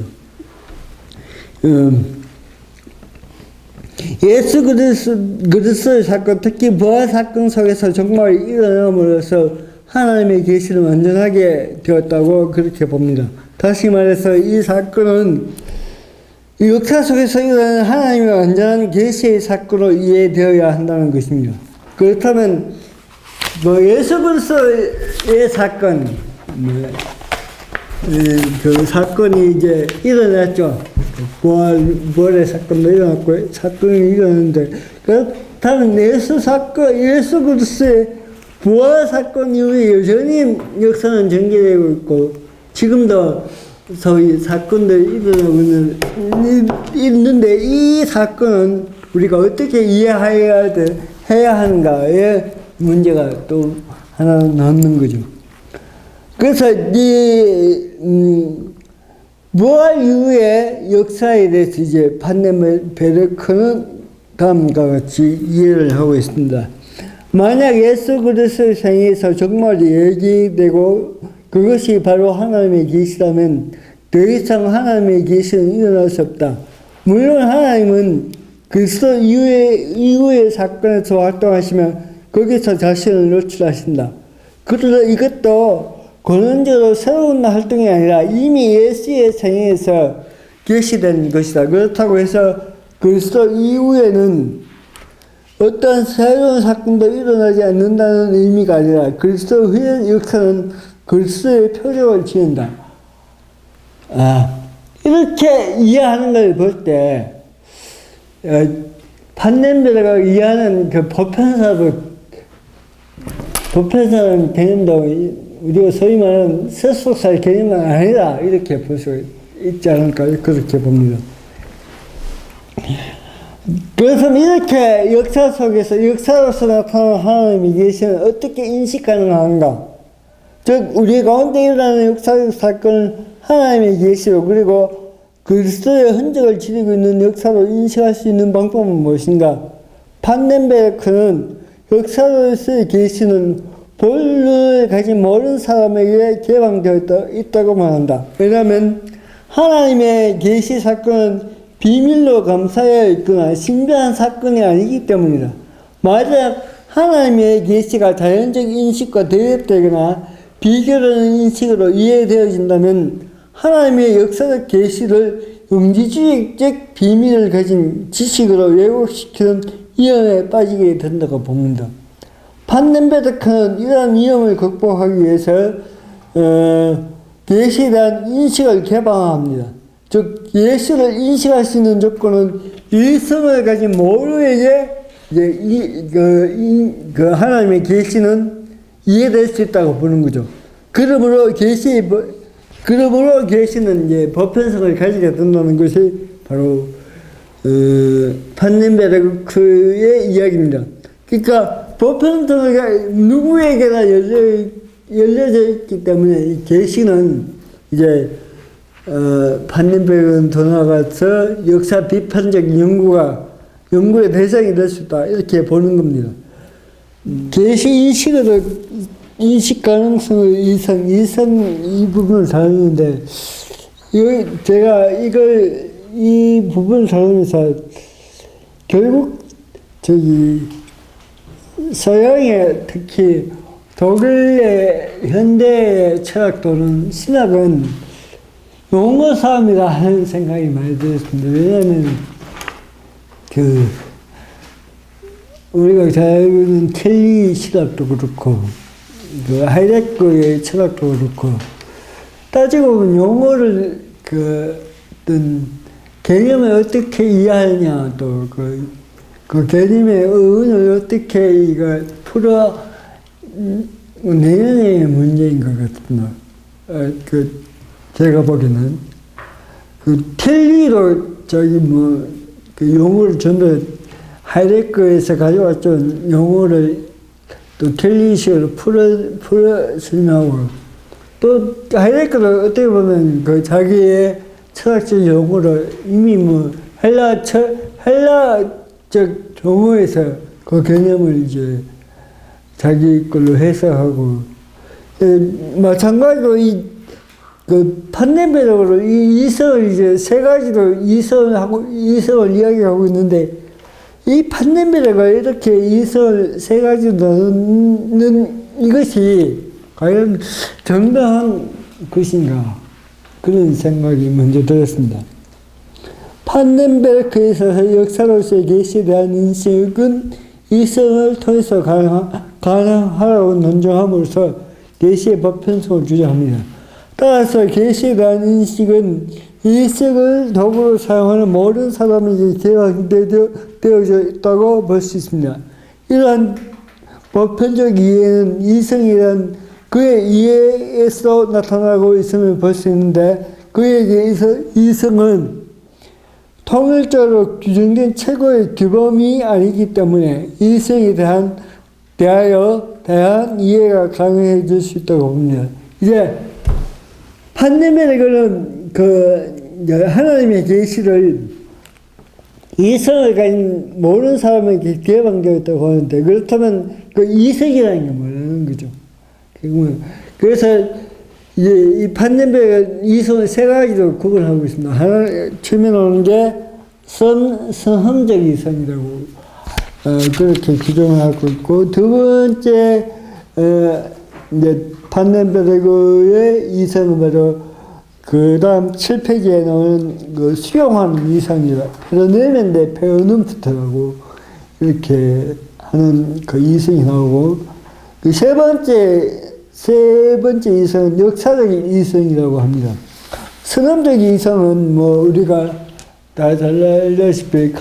예수 그리스도의 사건, 특히 부활 사건 속에서 정말 일어남으로써 하나님의 계시를 완전하게 되었다고 그렇게 봅니다. 다시 말해서 이 사건은 역사 속에서 일어나는 하나님의 완전한 계시의 사건으로 이해되어야 한다는 것입니다. 그렇다면 예수 그리스도의 사건, 그 사건이 이제 일어났죠. 부활의 사건도 일어났고 사건이 일어났는데, 그렇다면 예수 그리스도의 부활 사건 이후에 여전히 역사는 전개되고 있고 지금도 소위 사건들이 일어나고 있는데, 이 사건은 우리가 어떻게 이해해야 하는가의 문제가 또 하나 남는 거죠. 그래서 이 부활 이후의 역사에 대해서 이제 판넬 베르크는 다음과 같이 이해를 하고 있습니다. 만약 예수 그리스도의 생에서 정말 얘기되고 그것이 바로 하나님의 계시라면 더 이상 하나님의 계시는 일어날 수 없다. 물론 하나님은 그리스도 이후의 사건에서 활동하시면 거기서 자신을 노출하신다. 그러나 이것도 근원적으로 새로운 활동이 아니라 이미 예수의 생애에서 계시된 것이다. 그렇다고 해서 그리스도 이후에는 어떤 새로운 사건도 일어나지 않는다는 의미가 아니라 그리스도 후의 역사는 그리스도의 표적을 지은다. 이렇게 이해하는 걸 볼 때 판넬베르가 이해하는 그 보편사라는 개념도 우리가 소위 말하는 세속사의 개념은 아니다, 이렇게 볼 수 있지 않을까, 그렇게 봅니다. 그래서 이렇게 역사 속에서 역사로서 나타나는 하나님의 계시는 어떻게 인식 가능한가? 즉 우리 가운데 일어나는 역사적 사건은 하나님의 계시로, 그리고 그리스도의 흔적을 지니고 있는 역사로 인식할 수 있는 방법은 무엇인가? 판넬베르크는 역사로서의 계시는 본론을 가진 모르는 사람에게 개방되어 있다고 말한다. 왜냐하면 하나님의 계시 사건은 비밀로 감싸여 있거나 신비한 사건이 아니기 때문이다. 만약 하나님의 계시가 자연적 인식과 대립되거나 비교되는 인식으로 이해되어진다면 하나님의 역사적 계시를 영지주의적 비밀을 가진 지식으로 왜곡시키는 위험에 빠지게 된다고 봅니다. 판넬베르크는 이러한 위험을 극복하기 위해서 계시에 대한 인식을 개방합니다. 즉 예수를 인식할 수 있는 조건은 일성을 가진 모두에게 그 하나님의 계시는 이해될 수 있다고 보는 거죠. 그러므로 계시는 이제 보편성을 가지게 된다는 것이 바로 판넬베르크의 이야기입니다. 그러니까 보편성을 누구에게나 열려져 있기 때문에 이 계시는 이제 판넬베르크는 더 나아가서 역사 비판적인 연구의 대상이 될 수 있다, 이렇게 보는 겁니다. 계시 인식 가능성을 이 부분을 다루는데, 제가 이 부분을 다루면서 결국 서양의 특히 독일의 현대 철학 또는 신학은 용어 싸움이라 하는 생각이 많이 들었습니다. 왜냐하면 우리가 잘 알고 있는 켈리 신학도 그렇고 하이데거의 철학도 그렇고 따지고 보면 용어를 어떤 개념을 어떻게 이해하느냐, 또 그 개념의 의원을 어떻게 내년의 문제인 것 같습니다. 제가 보기에는 켈리로 그 용어를 전부 하이데거에서 가져왔던 용어를 또 켈리식으로 풀어 설명하고, 또 하이데거도 어떻게 보면 그 자기의 철학적 용어로 이미 뭐 헬라적 용어에서 그 개념을 이제 자기 걸로 해석하고, 마찬가지로 그 판넬베르크로 이성을 이제 세 가지로 이성을 이야기하고 있는데, 이 판넬베르크가 이렇게 이성을 세 가지로 나누는 이것이 과연 정당한 것인가? 그런 생각이 먼저 들었습니다. 판넬베르크에 있어서 역사로서의 계시에 대한 인식은 이성을 통해서 가능하라고 논증함으로써 계시의 보편성을 주장합니다. 따라서 계시에 대한 인식은 이성을 도구로 사용하는 모든 사람에게 개방되어져 있다고 볼 수 있습니다. 이러한 보편적 이해는 이성이란 그의 이해에서 나타나고 있음을 볼 수 있는데, 그에게 이성은 통일적으로 규정된 최고의 규범이 아니기 때문에 이성에 대한 이해가 가능해질 수 있다고 봅니다. 이제 판넬베르크는 하나님의 계시를 이성을 가진 모든 사람에게 개방되어 있다고 하는데, 그렇다면 그 이성이라는 게 뭐라는 거죠? 그래서 이제 이 판넬베르크가 이성을 세 가지로 구분하고 있습니다. 하나, 처음에 나오는 게 선험적 이성이라고 그렇게 규정을 하고 있고, 두 번째 이제 판넬베르크의 이성은 바로 그 다음 7페이지에 나오는 그 수용하는 이성이라, 페르네멘데 페르눔프트라고 이렇게 하는 그 이성이 나오고, 그 세 번째 이성은 역사적인 이성이라고 합니다. 선험적 이성은 뭐 우리가 다 잘 알다시피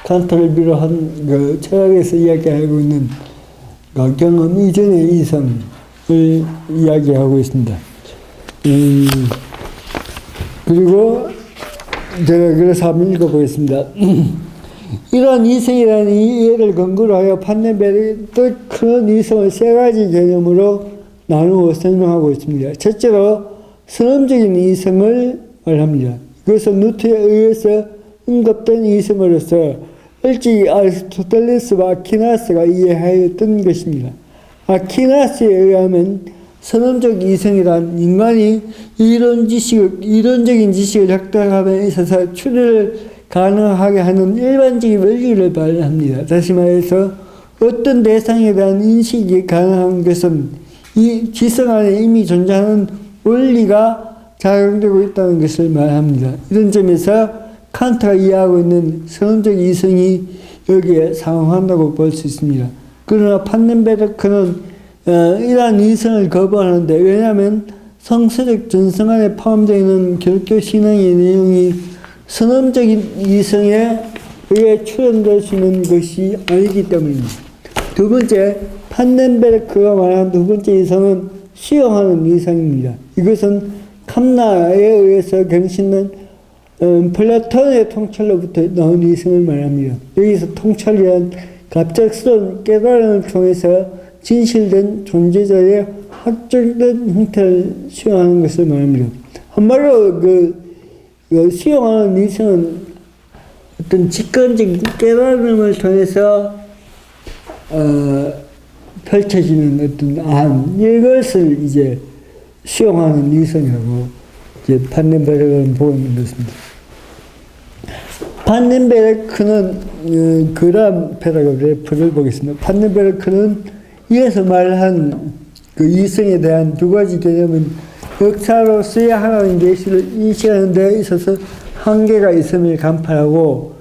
칸트를 비롯한 그 철학에서 이야기하고 있는 경험 이전의 이성을 이야기하고 있습니다. 그리고 제가 그래서 한번 읽어보겠습니다. 이러한 이성이라는 이해를 근거로 하여 판넬베르크는 이성을 세 가지 개념으로 나누어 설명하고 있습니다. 첫째로 선험적인 이성을 말합니다. 이것은 누트에 의해서 언급된 이성으로서 일찍이 아리스토텔레스와 아퀴나스가 이해하였던 것입니다. 아퀴나스에 의하면 선험적 이성이란 인간이 이론적인 지식을 획득함에 있어서 추리를 가능하게 하는 일반적인 원리를 말합니다. 다시 말해서 어떤 대상에 대한 인식이 가능한 것은 이 지성 안에 이미 존재하는 원리가 작용되고 있다는 것을 말합니다. 이런 점에서 칸트가 이해하고 있는 선험적 이성이 여기에 상응한다고 볼 수 있습니다. 그러나 판넬베르크는 이러한 이성을 거부하는데, 왜냐하면 성서적 전성 안에 포함되어 있는 기독교 신앙의 내용이 선험적인 이성에 의해 출현될 수 있는 것이 아니기 때문입니다. 두 번째, 판넬베르크가 말한 두 번째 이성은 수용하는 이성입니다. 이것은 캄나에 의해서 경신된 플라톤의 통찰로부터 나온 이성을 말합니다. 여기서 통찰이란 갑작스러운 깨달음을 통해서 진실된 존재자의 확정된 형태를 수용하는 것을 말합니다. 한마디로 수용하는 이성은 어떤 직관적인 깨달음을 통해서 펼쳐지는 어떤 이것을 이제 수용하는 이성이라고 이제 판넬베르크는 보고 있는 것입니다. 판넬베르크는 그다음 패러그래프를 보겠습니다. 판넬베르크는 이어서 말한 그 이성에 대한 두 가지 개념은 역사로서의 하나님 계시를 인식하는 데 있어서 한계가 있음을 간파하고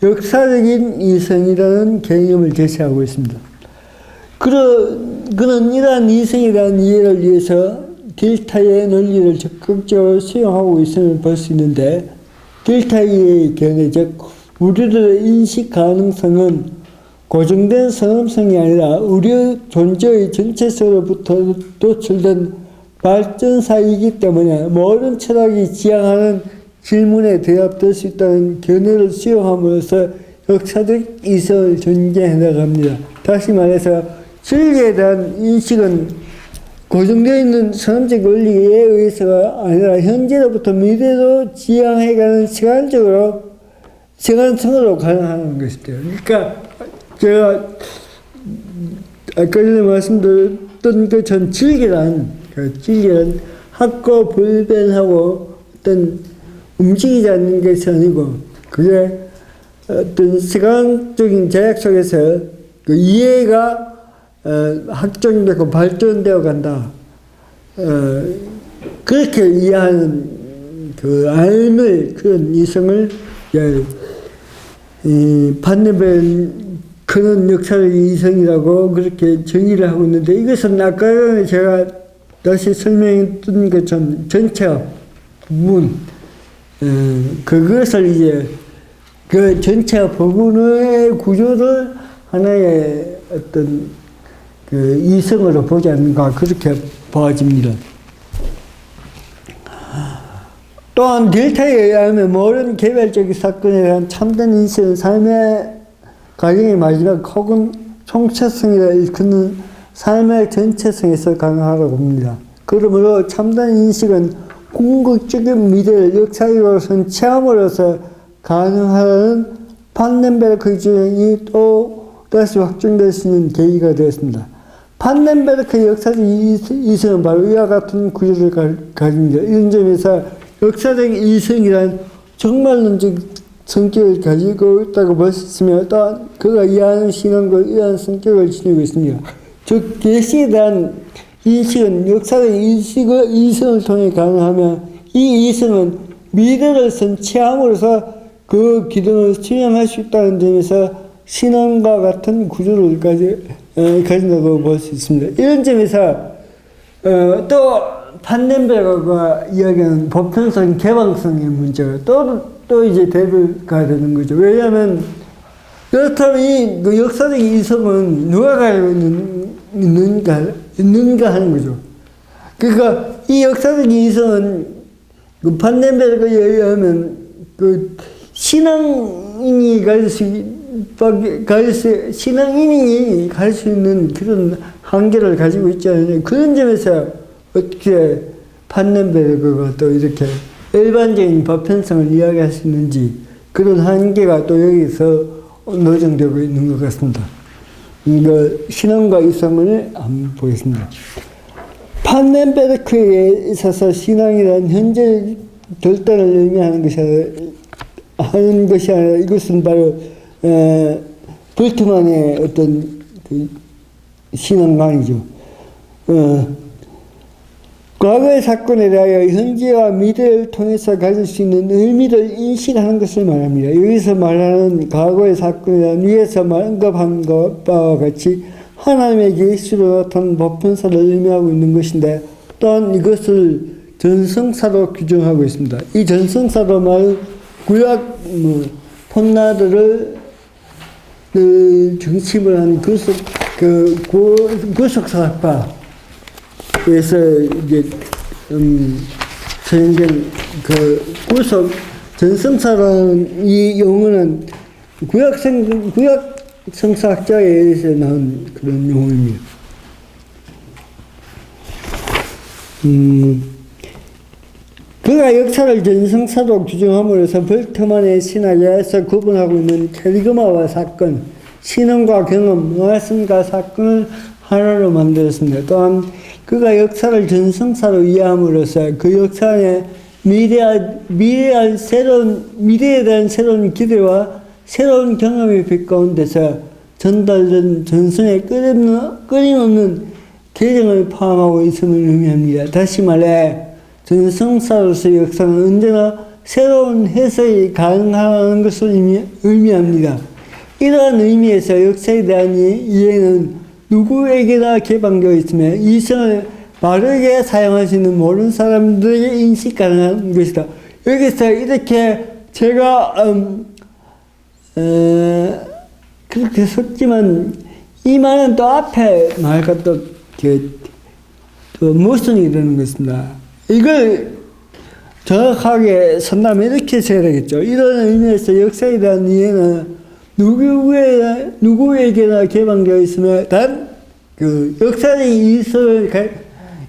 역사적인 이성이라는 개념을 제시하고 있습니다. 그는 이러한 이성에 대한 이해를 위해서 딜타의 논리를 적극적으로 수용하고 있음을 볼 수 있는데, 딜타의 견해, 즉 우리들의 인식 가능성은 고정된 선험성이 아니라 우리의 존재의 전체성으로부터 도출된 발전사이기 때문에 모든 철학이 지향하는 질문에 대답될 수 있다는 견해를 수용함으로써 역사적 이성을 전개해 나갑니다. 다시 말해서 진리에 대한 인식은 고정되어 있는 선언적 원리에 의해서가 아니라 현재로부터 미래로 지향해가는 시간성으로 가능한 것이죠. 그러니까 제가 아까 전에 말씀드렸던 것처럼 질기란 학고 불변하고 어떤 움직이지 않는 것이 아니고 그게 어떤 시간적인 제약 속에서 그 이해가 확정되고 발전되어 간다. 그렇게 이해하는 그 알물 그런 이성을 이 판네벨 그런 역사적 이성이라고 그렇게 정의를 하고 있는데 이것은 아까 전에 제가 다시 설명했던 것처럼 전체와 부분 그것을 이제 그 전체와 부분의 구조를 하나의 어떤 그 이성으로 보지 않는가 그렇게 보아집니다. 또한 델타에 의하면 모든 개별적인 사건에 대한 참된 인식은 삶의 과정의 마지막 혹은 총체성이라 일컫는 삶의 전체성에서 가능하다고 봅니다. 그러므로 참된 인식은 궁극적인 미래를 역사적으로선 체험으로서 가능하다는 판넨베르크 주장이 또 다시 확정될 수 있는 계기가 되었습니다. 판넨베르크의 역사적 이성은 바로 이와 같은 구조를 가집니다. 이런 점에서 역사적 이성이란 정말론적 성격을 가지고 있다고 볼 수 있으며 또한 그가 이해하는 신앙과 이러한 성격을 지니고 있습니다. 즉 계시에 대한 인식은 역사적 이성을 통해 가능하며 이 이성은 미래를 선체함으로써 그 기능을 수행할 수 있다는 점에서 신앙과 같은 구조를 가진다고 볼 수 있습니다. 이런 점에서 또 판넨베르크가 이야기하는 보편성, 개방성의 문제가 또 이제 대비가 되는 거죠. 왜냐하면 그렇다면 그 역사적 이성은 누가 가지고 있는가 하는 거죠. 그러니까 이 역사적 이성은 그 판넨베르크에 의하면 그 신앙인이 신앙인이 갈 수 있는 그런 한계를 가지고 있지 않느냐. 그런 점에서 어떻게 판넨베르크가 또 이렇게 일반적인 보편성을 이야기할 수 있는지 그런 한계가 또 여기서 노정되고 있는 것 같습니다. 이거 신앙과 이성을 한번 보겠습니다. 판넨베르크에 있어서 신앙이란 현재 결단을 의미하는 것이 아니라 이것은 바로 볼트만의 어떤 그 신앙관이죠. 과거의 사건에 대하여 현재와 미래를 통해서 가질 수 있는 의미를 인식하는 것을 말합니다. 여기서 말하는 과거의 사건이란 위에서 언급한 바와 같이 하나님의 계시로 나타난 보편사를 의미하고 있는 것인데 또한 이것을 전성사로 규정하고 있습니다. 이 전성사로 말은 구약 폰나드를 중심으로 한 구속사학파에서 이제 사용된 그 구속 전성사라는 이 용어는 구약 성사학자에 의해서 나온 그런 용어입니다. 그가 역사를 전성사로 규정함으로써 볼트만의 신학에서 구분하고 있는 캐리그마와 사건, 신앙과 경험, 말씀과 사건을 하나로 만들었습니다. 또한 그가 역사를 전성사로 이해함으로써 그 역사 안에 미래에 대한 새로운 기대와 새로운 경험의 빛 가운데서 전달된 전선의 끊임없는 계정을 포함하고 있음을 의미합니다. 다시 말해 전성사로서의 역사는 언제나 새로운 해석이 가능한 것을 의미합니다. 이러한 의미에서 역사에 대한 이해는 누구에게나 개방되어 있으며 이성을 바르게 사용할 수 있는 모든 사람들에게 인식 가능한 것이다. 여기서 이렇게 제가 그렇게 썼지만 이 말은 또 앞에 말과 또 모순이 되는 것입니다. 이걸 정확하게 선다면 이렇게 써야 되겠죠. 이런 의미에서 역사에 대한 이해는 누구에게나 개방되어 있으며 단 그 역사적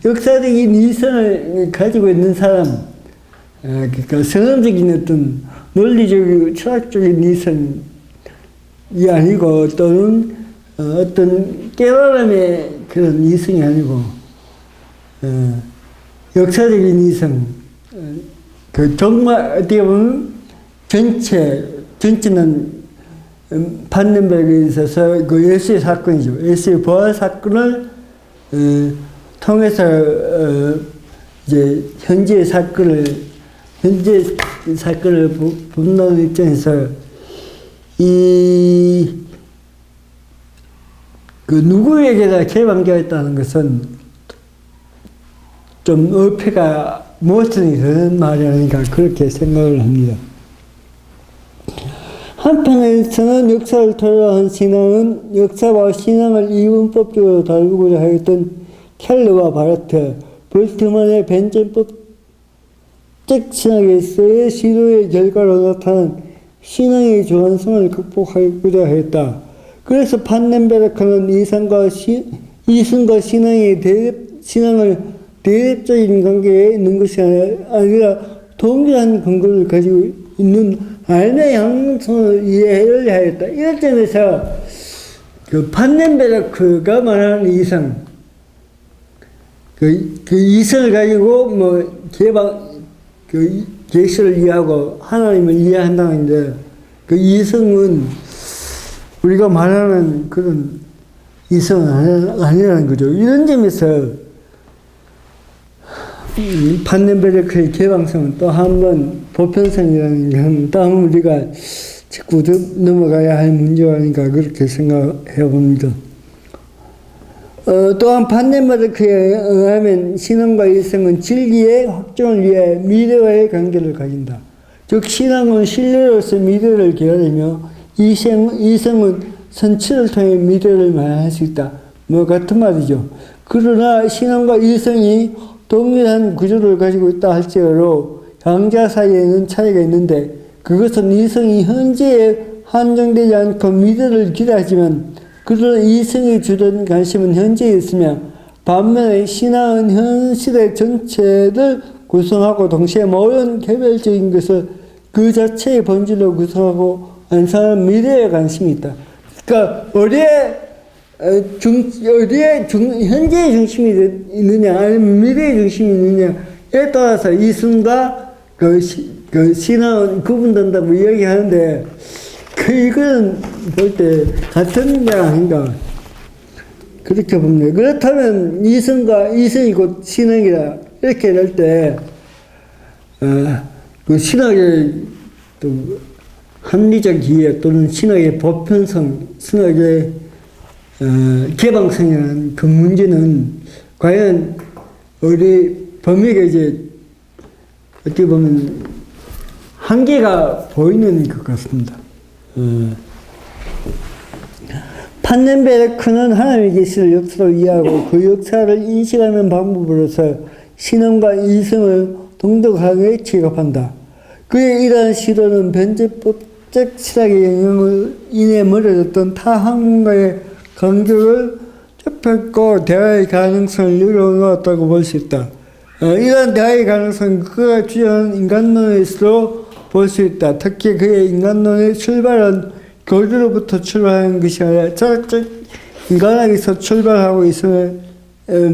역사적인 이성을 가지고 있는 사람, 그러니까 선언적인 어떤 논리적이고 철학적인 이성이 아니고 또는 어떤 깨달음의 그런 이성이 아니고 역사적인 이성, 그 정말 어떻게 보면 전체는 판넨베르크에 있어서 그 예수의 사건이죠. 예수의 부활 사건을 통해서 이제 현재 사건을 본다는 입장에서 그 누구에게나 개방되었다는 것은 좀 어폐가 모순이 되는 말이 아닌가 그렇게 생각을 합니다. 한편에서는 역사를 토대로 신앙은 역사와 신앙을 이분법적으로 다루고자 하였던 켈러와 바르트, 볼트만의 변증법적 신학에서의 시도의 결과로 나타난 신앙의 주관성을 극복하고자 하였다. 그래서 판넨베르크는 이성과 신앙을 대립적인 관계에 있는 것이 아니라 동일한 근거를 가지고 있는 알의 양성을 이해해야 하였다. 이런 점에서 그 판넨베르크가 말하는 이성, 그 이성을 가지고 뭐 계시를 이해하고 하나님을 이해한다는데 그 이성은 우리가 말하는 그런 이성은 아니라는 거죠. 이런 점에서 판넨베르크의 개방성은 또 한 번 보편성이라는 건 또 한 번 우리가 짚고 넘어가야 할 문제가 아닌가 그렇게 생각해 봅니다. 또한 판넨베르크에 의하면 신앙과 이성은 진리의 확정을 위해 미래와의 관계를 가진다. 즉 신앙은 신뢰로서 미래를 기다리며 이성은 선치를 통해 미래를 말할 수 있다. 뭐 같은 말이죠. 그러나 신앙과 이성이 동일한 구조를 가지고 있다 할지라도 양자 사이에는 차이가 있는데 그것은 이성이 현재에 한정되지 않고 미래를 기대하지만 그러나 이성이 주된 관심은 현재에 있으며 반면에 신앙은 현실의 전체를 구성하고 동시에 모든 개별적인 것을 그 자체의 본질로 구성하고 완성하는 미래에 관심이 있다. 그러니까 어디에 현재의 중심이 있느냐 아니면 미래의 중심이 있느냐에 따라서 이성과 그 신앙은 구분된다고 이야기하는데 이건 볼 때 같은 문제가 아닌가 그렇게 봅니다. 그렇다면 이성이 곧 신앙이다 이렇게 될 때 그 신학의 또 합리적 이해 또는 신학의 보편성, 신학의 개방성이라는 그 문제는 과연 우리 범위가 이제 어떻게 보면 한계가 보이는 것 같습니다. 판넨베르크는 하나님의 계시를 역사로 이해하고 그 역사를 인식하는 방법으로서 신앙과 이성을 동등하게 취급한다. 그의 이러한 시도는 변제법적 신학의 영향을 인해 멀어졌던 타 학문가의 간격을 좁혔고 대화의 가능성을 열어놓았다고 볼 수 있다. 이러한 대화의 가능성은 그가 주장하는 인간론에서도 볼 수 있다. 특히 그의 인간론의 출발은 교리로부터 출발하는 것이 아니라 철학적 인간학에서 출발하고 있음을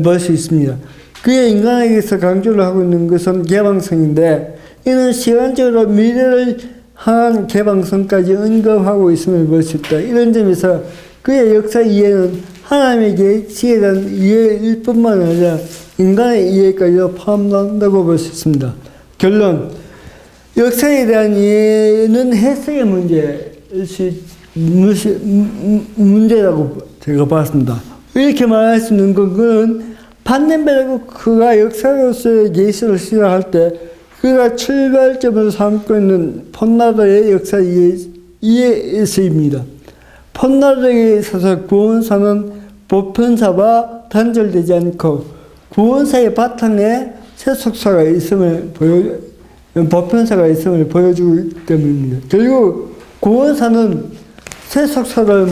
볼 수 있습니다. 그의 인간학에서 강조를 하고 있는 것은 개방성인데 이는 시간적으로 미래를 향한 개방성까지 언급하고 있음을 볼 수 있다. 이런 점에서 그의 역사 이해는 하나님의 계시에 대한 이해일 뿐만 아니라 인간의 이해까지도 포함된다고 볼 수 있습니다. 결론, 역사에 대한 이해는 해석의 문제라고 제가 봤습니다. 이렇게 말할 수 있는 것은 판넨베르크가 역사로서의 계시를 시작할 때 그가 출발점을 삼고 있는 폰나르의 역사 이해에서입니다. 폰나르에 있어서 구원사는 보편사와 단절되지 않고 구원사의 바탕에 세속사가 있음을 보편사가 있음을 보여주기 때문입니다. 결국 구원사는 세속사를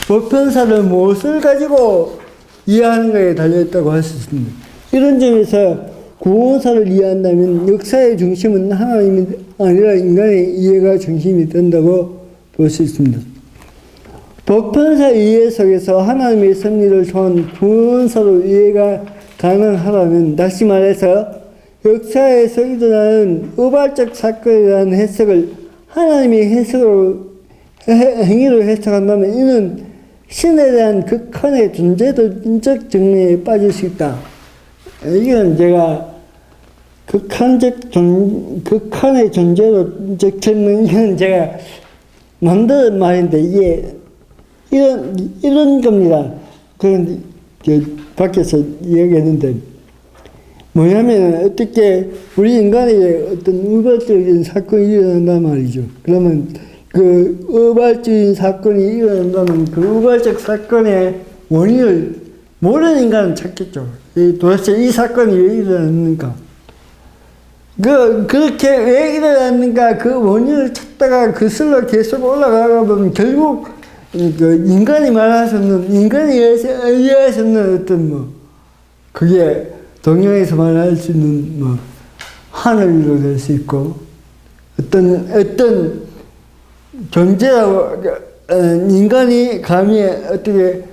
보편사를 무엇을 가지고 이해하는 것에 달려있다고 할 수 있습니다. 이런 점에서 구원사를 이해한다면 역사의 중심은 하나님이 아니라 인간의 이해가 중심이 된다고 볼 수 있습니다. 보편사 이해 속에서 하나님의 섭리를 통한 구원사로 이해가 가능하다면, 다시 말해서 역사에서 일어나는 우발적 사건에 대한 해석을 하나님의 행위로 해석한다면 이는 신에 대한 극한의 존재론적 정리에 빠질 수 있다. 이건 제가 극한의 존재론적 정리, 이건 제가 만든 말인데, 이게 이런 겁니다. 그런 밖에서 이야기했는데, 뭐냐면 어떻게 우리 인간에게 어떤 우발적인 사건이 일어난단 말이죠. 그러면 그 우발적인 사건이 일어난다면 그 우발적 사건의 원인을 모르는 인간은 찾겠죠. 도대체 이 사건이 왜 일어났는가? 그렇게 왜 일어났는가? 그 원인을 찾다가 그 슬로 계속 올라가다 보면 결국 그 인간이 말하서는, 인간이 이해해서는 어떤 그게 동양에서 말할 수 있는 하늘로 될 수 있고, 어떤 존재라고, 인간이 감히 어떻게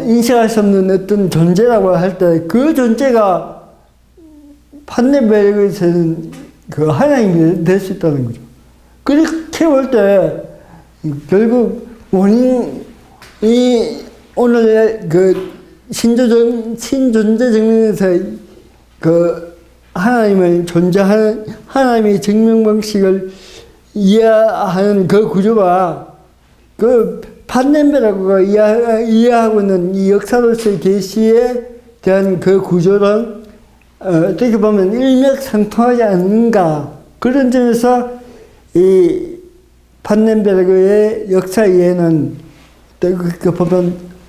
인식할 수 없는 어떤 존재라고 할 때 그 존재가 판넬베르그에서는 그 하나님이 될 수 있다는 거죠. 그렇게 볼 때 결국 원인이 오늘 그 신존재 정면에서 그 하나님을 존재하는 하나님의 증명 방식을 이해하는 그 구조가 그 판넬베르그가 이해하고 있는 이 역사로서의 계시에 대한 그 구조는 어떻게 보면 일맥상통하지 않는가. 그런 점에서 이 판넬베르그의 역사 이해는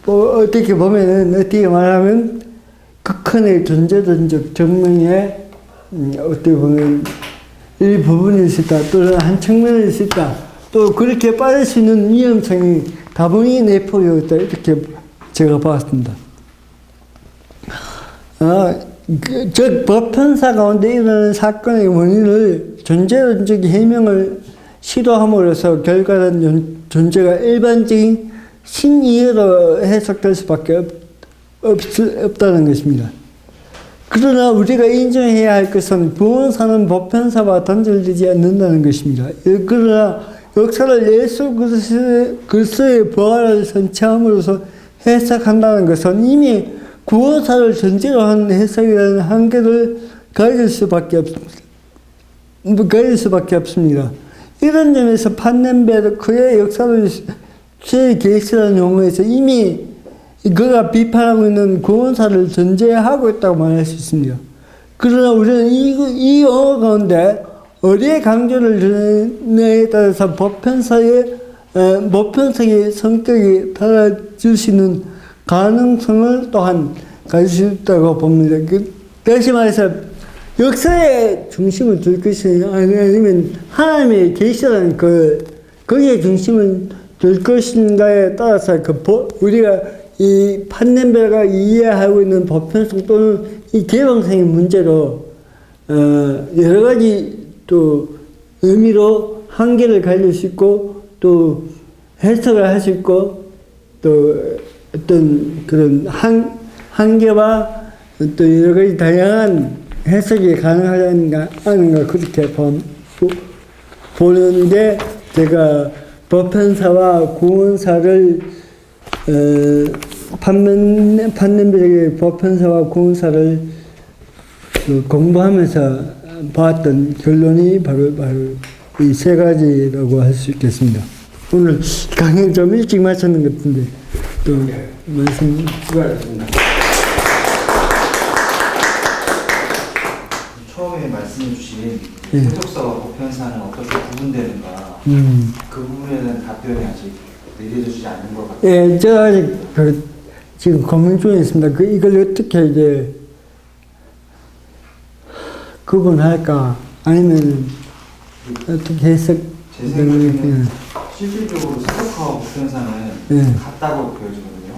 어떻게 말하면 극한의 존재론적 정명의 어떻게 보면 일부분일 수 있다. 또는 한 측면일 수 있다. 또 그렇게 빠질 수 있는 위험성이 다분히 내포되어 있다. 이렇게 제가 봤습니다. 즉 법현사 가운데 일어나는 사건의 원인을 존재론적 해명을 시도함으로써 결과는 존재가 일반적인 신이해로 해석될 수밖에 없다는 것입니다. 그러나 우리가 인정해야 할 것은 구원사는 보편사와 단절되지 않는다는 것입니다. 그러나 역사를 예수 그리스도의 부활을 선체함으로써 해석한다는 것은 이미 구원사를 전제로 한 해석이라는 한계를 가질 수밖에 없습니다. 이런 점에서 판넬베르크의 역사를 계시라는 용어에서 이미 그가 비판하고 있는 구원사를 전제하고 있다고 말할 수 있습니다. 그러나 우리는 이 용어 가운데 어디에 강조를 주느냐에 따라서 보편사의 성격이 달라질 수 있는 가능성을 또한 가질 수 있다고 봅니다. 다시 말해서 역사의 중심을 둘 것이냐 아니면 하나님의 계시라는 거기에 중심을 둘 것인가에 따라서 우리가 이 판넬베르그가 이해하고 있는 보편성 또는 이 개방성의 문제로 여러 가지 또 의미로 한계를 가질 수 있고 또 해석을 할 수 있고 또 어떤 그런 한계와 또 여러 가지 다양한 해석이 가능하지 않은가 그렇게 보는데 제가 보편사와 구원사를 판넬베르그의 보편사와 구원사를 공부하면서 봤던 결론이 바로 이 세 가지라고 할 수 있겠습니다. 오늘 강의 좀 일찍 마쳤는 것 같은데 또 말씀 수고하셨습니다. 처음에 말씀해 주신 세속사와 보편사는 어떻게 구분되는가 그 부분에 대한 답변이 아직 내려주지 않는 것 같아요. 예, 제가 아직 지금 고민 중에 있습니다. 이걸 어떻게 이제 구분할까 아니면 어떻게 해석? 제 생각에는 실질적으로 세속화와 보편사는 같다고 보여지거든요.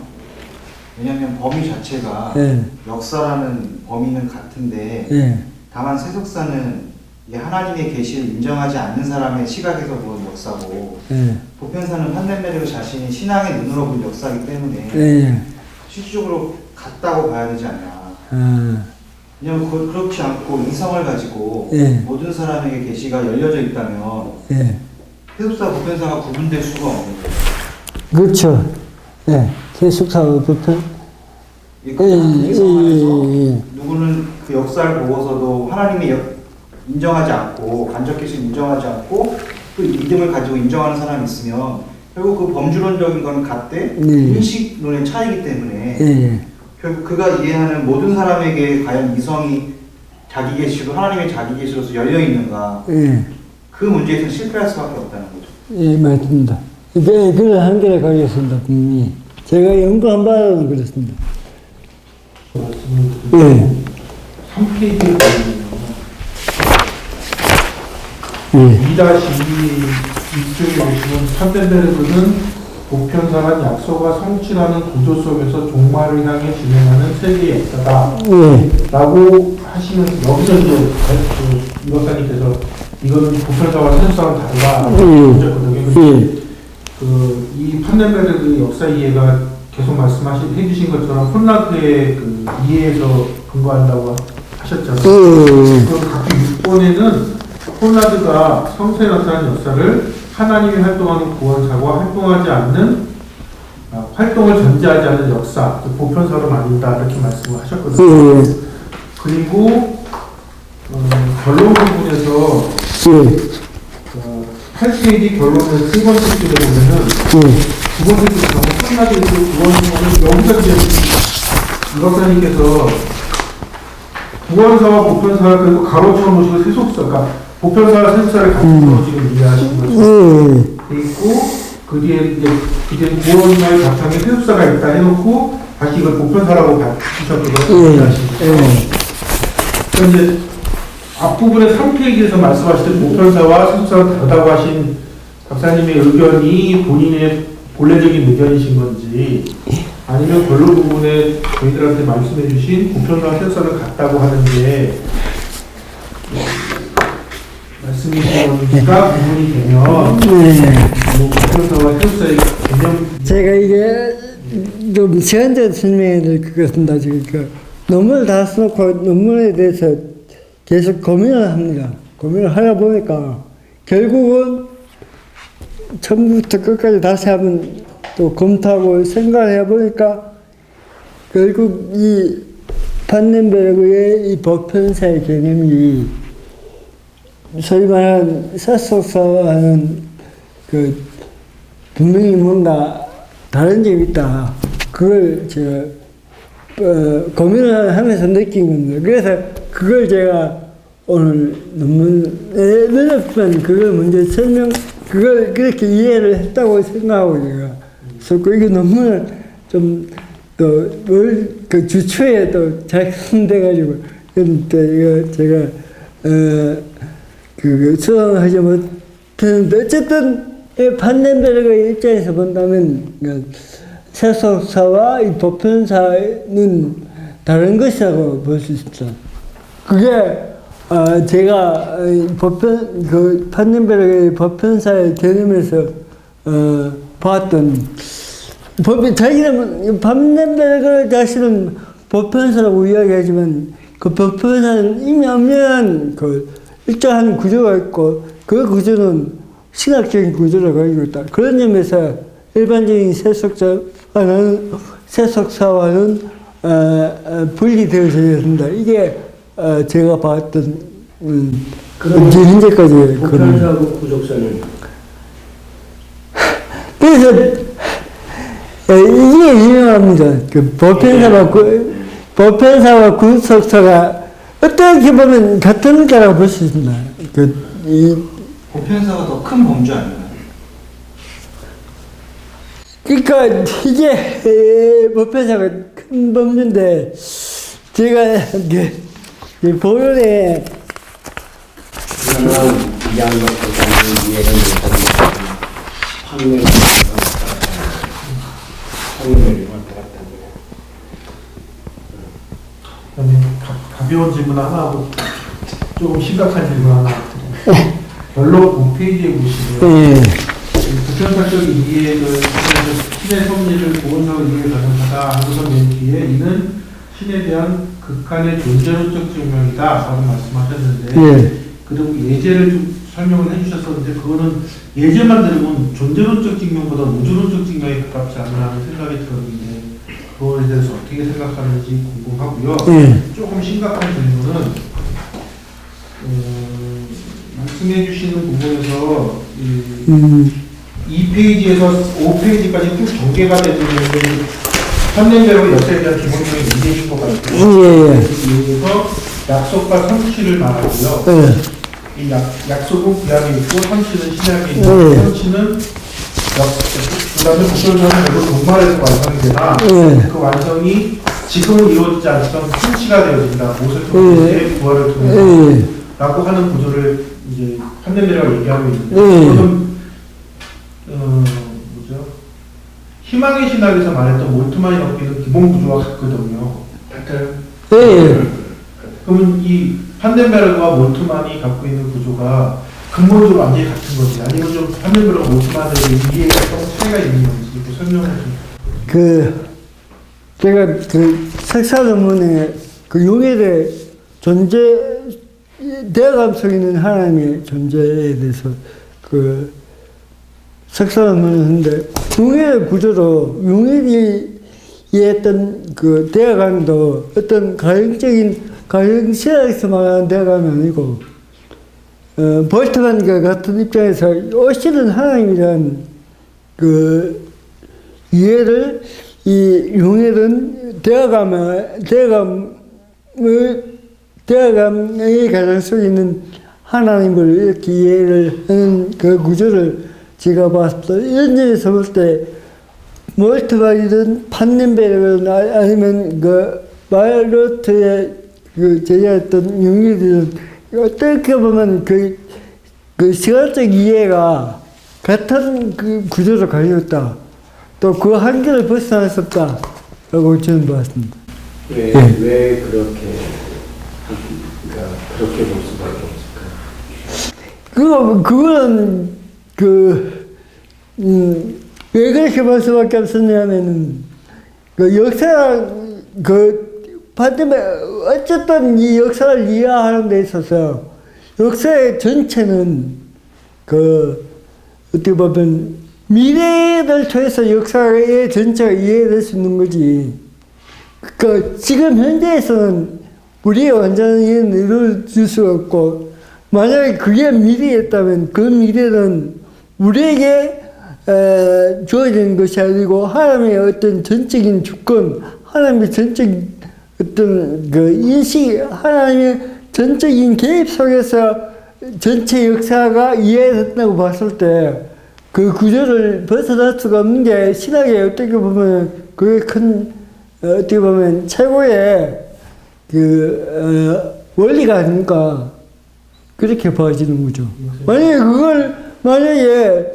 왜냐하면 범위 자체가 예. 역사라는 범위는 같은데 예. 다만 세속사는 이 하나님의 계시를 인정하지 않는 사람의 시각에서 본 역사고 예. 보편사는 판덴베르그 자신이 신앙의 눈으로 본 역사이기 때문에 예. 실질적으로 같다고 봐야 되지 않나. 아. 왜냐하면 그렇지 않고 이성을 가지고 예. 모든 사람에게 계시가 열려져 있다면 예. 세속사, 보편사가 구분될 수가 없는 거예요. 그렇죠. 예. 세속사와 보편. 이성 안에서 누구는 그 역사를 보고서도 하나님의 인정하지 않고 간접 계시를 인정하지 않고 그 믿음을 가지고 인정하는 사람이 있으면 결국 그 범주론적인 거는 같되 인식론의 차이기 때문에 예. 결국 그가 이해하는 모든 사람에게 과연 이성이 자기 계시로 하나님의 자기 계시로서 열려 있는가 예. 그 문제에서 실패할 수밖에 없다는 거죠. 예, 맞습니다. 이게 그런 한계를 가졌습니다, 분명히. 제가 연구한 바는 그렇습니다. 예. 3페이지에 보면 예. 2-2 이쪽에 보시면 판덴베르그는 보편사란 약속과 성취라는 구조 속에서 종말을 향해 진행하는 세계의 역사다 예. 라고 하시면서 여기서 이제 그 이박사님께서 이거는 보편사와 세속사랑 다르다 하셨거든요. 이 판덴베르그 역사 이해가 계속 해주신 것처럼 폰라드의 그 이해에서 근거한다고 하셨잖아요. 그 각기 6번에는 폰라드가 성서에 나타난 역사를 하나님이 활동하는 구원사와 활동하지 않는 활동을 전제하지 않는 역사, 그 보편사로 나뉜다 이렇게 말씀을 하셨거든요. 그리고 결론 부분에서 8페이지 결론의 세 번째 줄에 보면은 두 번째 줄에 폰라드에서 구원사는 여기서 이제 이박사님께서 구원사와 보편사를 그리고 가로쳐 놓으시고 세속사, 그러니까 보편사와 세속사를 같이 지금 이해하신 거죠. 그리고 그 뒤에 구원사의 바탕에 세속사가 있다 해놓고 다시 이걸 보편사라고 바꾸셨거든요. 이해하신 거죠. 그런데 앞부분에 3페이지에서 말씀하실 때 보편사와 세속사가 다르다고 하신 박사님의 의견이 본인의 본래적인 의견이신 건지 아니면 결론 부분에 저희들한테 말씀해 주신 보편사와 세속사를 같다고 하는 게 말씀이시니까 구분이 되면 보편사와 세속사의 개념 제가 이게 좀 시간적으로 설명해야 될 것 같습니다. 지금 논문을 다 써놓고 논문에 대해서 계속 고민을 합니다. 고민을 하다 보니까 결국은 처음부터 끝까지 다시 한번 또 검토하고 생각을 해보니까 결국 이 판덴베르그의 이 보편사의 개념이 소위 말하는 세속사와는 그 분명히 뭔가 다른 점이 있다. 그걸 제가 고민을 하면서 느낀 겁니다. 그래서 그걸 제가 오늘 논문에 넣었지만 그걸 먼저 그걸 그렇게 이해를 했다고 생각하고 제가 썼고, 이게 논문을 좀 또 그 주초에 또 작성돼가지고 또 이거 제가 그 수강하지 못했는데 어쨌든 판덴베르그의 입장에서 본다면 세속사와 이 보편사는 다른 것이라고 볼 수 있습니다. 그게 제가 판덴베르그의 보편사의 개념에서 봤던 자기는 판덴베르그 자신은 보편사라고 이야기하지만 그 보편사는 이미 엄연한 그 일정한 구조가 있고 그 구조는 신학적인 구조를 가지고 있다. 그런 점에서 일반적인 세속사와는 분리되어져야 된다. 이게 제가 봤던 현재까지 보편사하고 구속사는 그래서 이게 유명합니다. 그 보편사와 구속사가 어떻게 보면 같은 거라고 볼 수 있습니다. 보편사가 더 큰 범주 아닌가요? 그러니까 이게 보편사가 큰 범주인데 제가 보론에 그러면 양력보다는 이해가 못하는 확률이 왔다 갔다 그다음에 가벼운 질문 하나 하고 조금 심각한 질문 하나. 결론 5페이지에 보시면 예. 보편사적 이해를 신의 섭리를 보건사적 이해를 가정하다 하고서 맨 뒤에 이는 신에 대한 극한의 존재론적 증명이다 라고 말씀하셨는데 예. 그리고 예제를 좀 설명을 해주셨었는데 그거는 예제만 들으면 존재론적 증명보다 우주론적 증명에 가깝지 않나 하는 생각이 들었는데 그거에 대해서 어떻게 생각하는지 궁금하고요. 예. 조금 심각한 질문은 말씀해 주시는 부분에서 2페이지에서 5페이지까지 쭉 전개가 되는 게 현대배우 역사에 대한 기본적인 이해인 것 같아요. 예. 그래서 약속과 성취를 말하고요. 예. 이 약속은 구약에 있고 성취는 신약에 있고 네. 성취는 그다음에 구절사는 결국 종말에서 완성되나 네. 그 완성이 지금은 이루어지지 않지만 성취가 되어진다. 모세 통해서 부활을 통해서 예. 라고 하는 구조를 이제 현대미래가 얘기하고 있는데 네. 그것은 뭐죠? 희망의 신학에서 말했던 몰트만이 갖고 있는 기본 구조와 같거든요. 예. 그러면 이 판덴베르그와 몰트만이 갖고 있는 구조가 근본적으로 완전히 같은 거지 아니면 좀 판덴베르그와 몰트만의 이해가 좀 차이가 있는 건지 그 설명을 좀. 제가 그 석사 논문에 그 용해의 존재, 대감 속에 있는 하나님의 존재에 대해서 그 석사 논문을 했는데, 용해의 구조로, 용해이 했던 그 대감도 어떤 가형신학에서 말하는 대감이 아니고, 볼트만과 같은 입장에서 오시는 하나님이란 그 이해를 이 용해는 대감의 가장 속에 있는 하나님을 이렇게 이해를 하는 그 구조를 제가 봤을 때, 이런 점에서 볼 때, 몰트만이든 판넨베르든 아니면 그 마르트의 그 제자였던 용해들은 어떻게 보면 그 시간적 이해가 같은 그 구조를 가지고 있다. 또 그 한계를 벗어날 수 없다라고 저는 봤습니다. 왜 그렇게 그러니까 그렇게 볼 수밖에 없을까요? 그거는 왜 그렇게 볼 수밖에 없었냐면은 그 역사 반대로 어쨌든 이 역사를 이해하는 데 있어서 역사의 전체는 어떻게 보면 미래를 통해서 역사의 전체가 이해될 수 있는 거지. 지금 현재에서는 우리의 완전한 이해는 이룰 수가 없고, 만약에 그게 미래였다면 그 미래는 우리에게 주어진 것이 아니고 하나님의 어떤 전적인 주권, 하나님의 전적인 어떤 그 인식, 하나님의 전적인 개입 속에서 전체 역사가 이해된다고 봤을 때 그 구조를 벗어날 수가 없는 게 신학의 어떻게 보면 그게 큰 어떻게 보면 최고의 원리가 아닌가 그렇게 봐지는 거죠. 만약에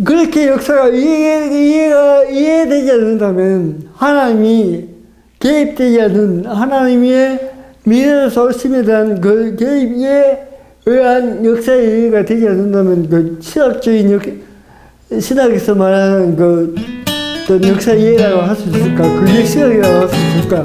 그렇게 역사가 이해되지 않는다면 하나님이 개입되지 않는 하나님의 미래에서 오심에 대한 그 개입에 의한 역사의 이해가 되지 않는다면 그 신학적인 신학에서 말하는 그 어떤 역사 이해라고 할 수 있을까? 그게 신학이라고 할 수 있을까?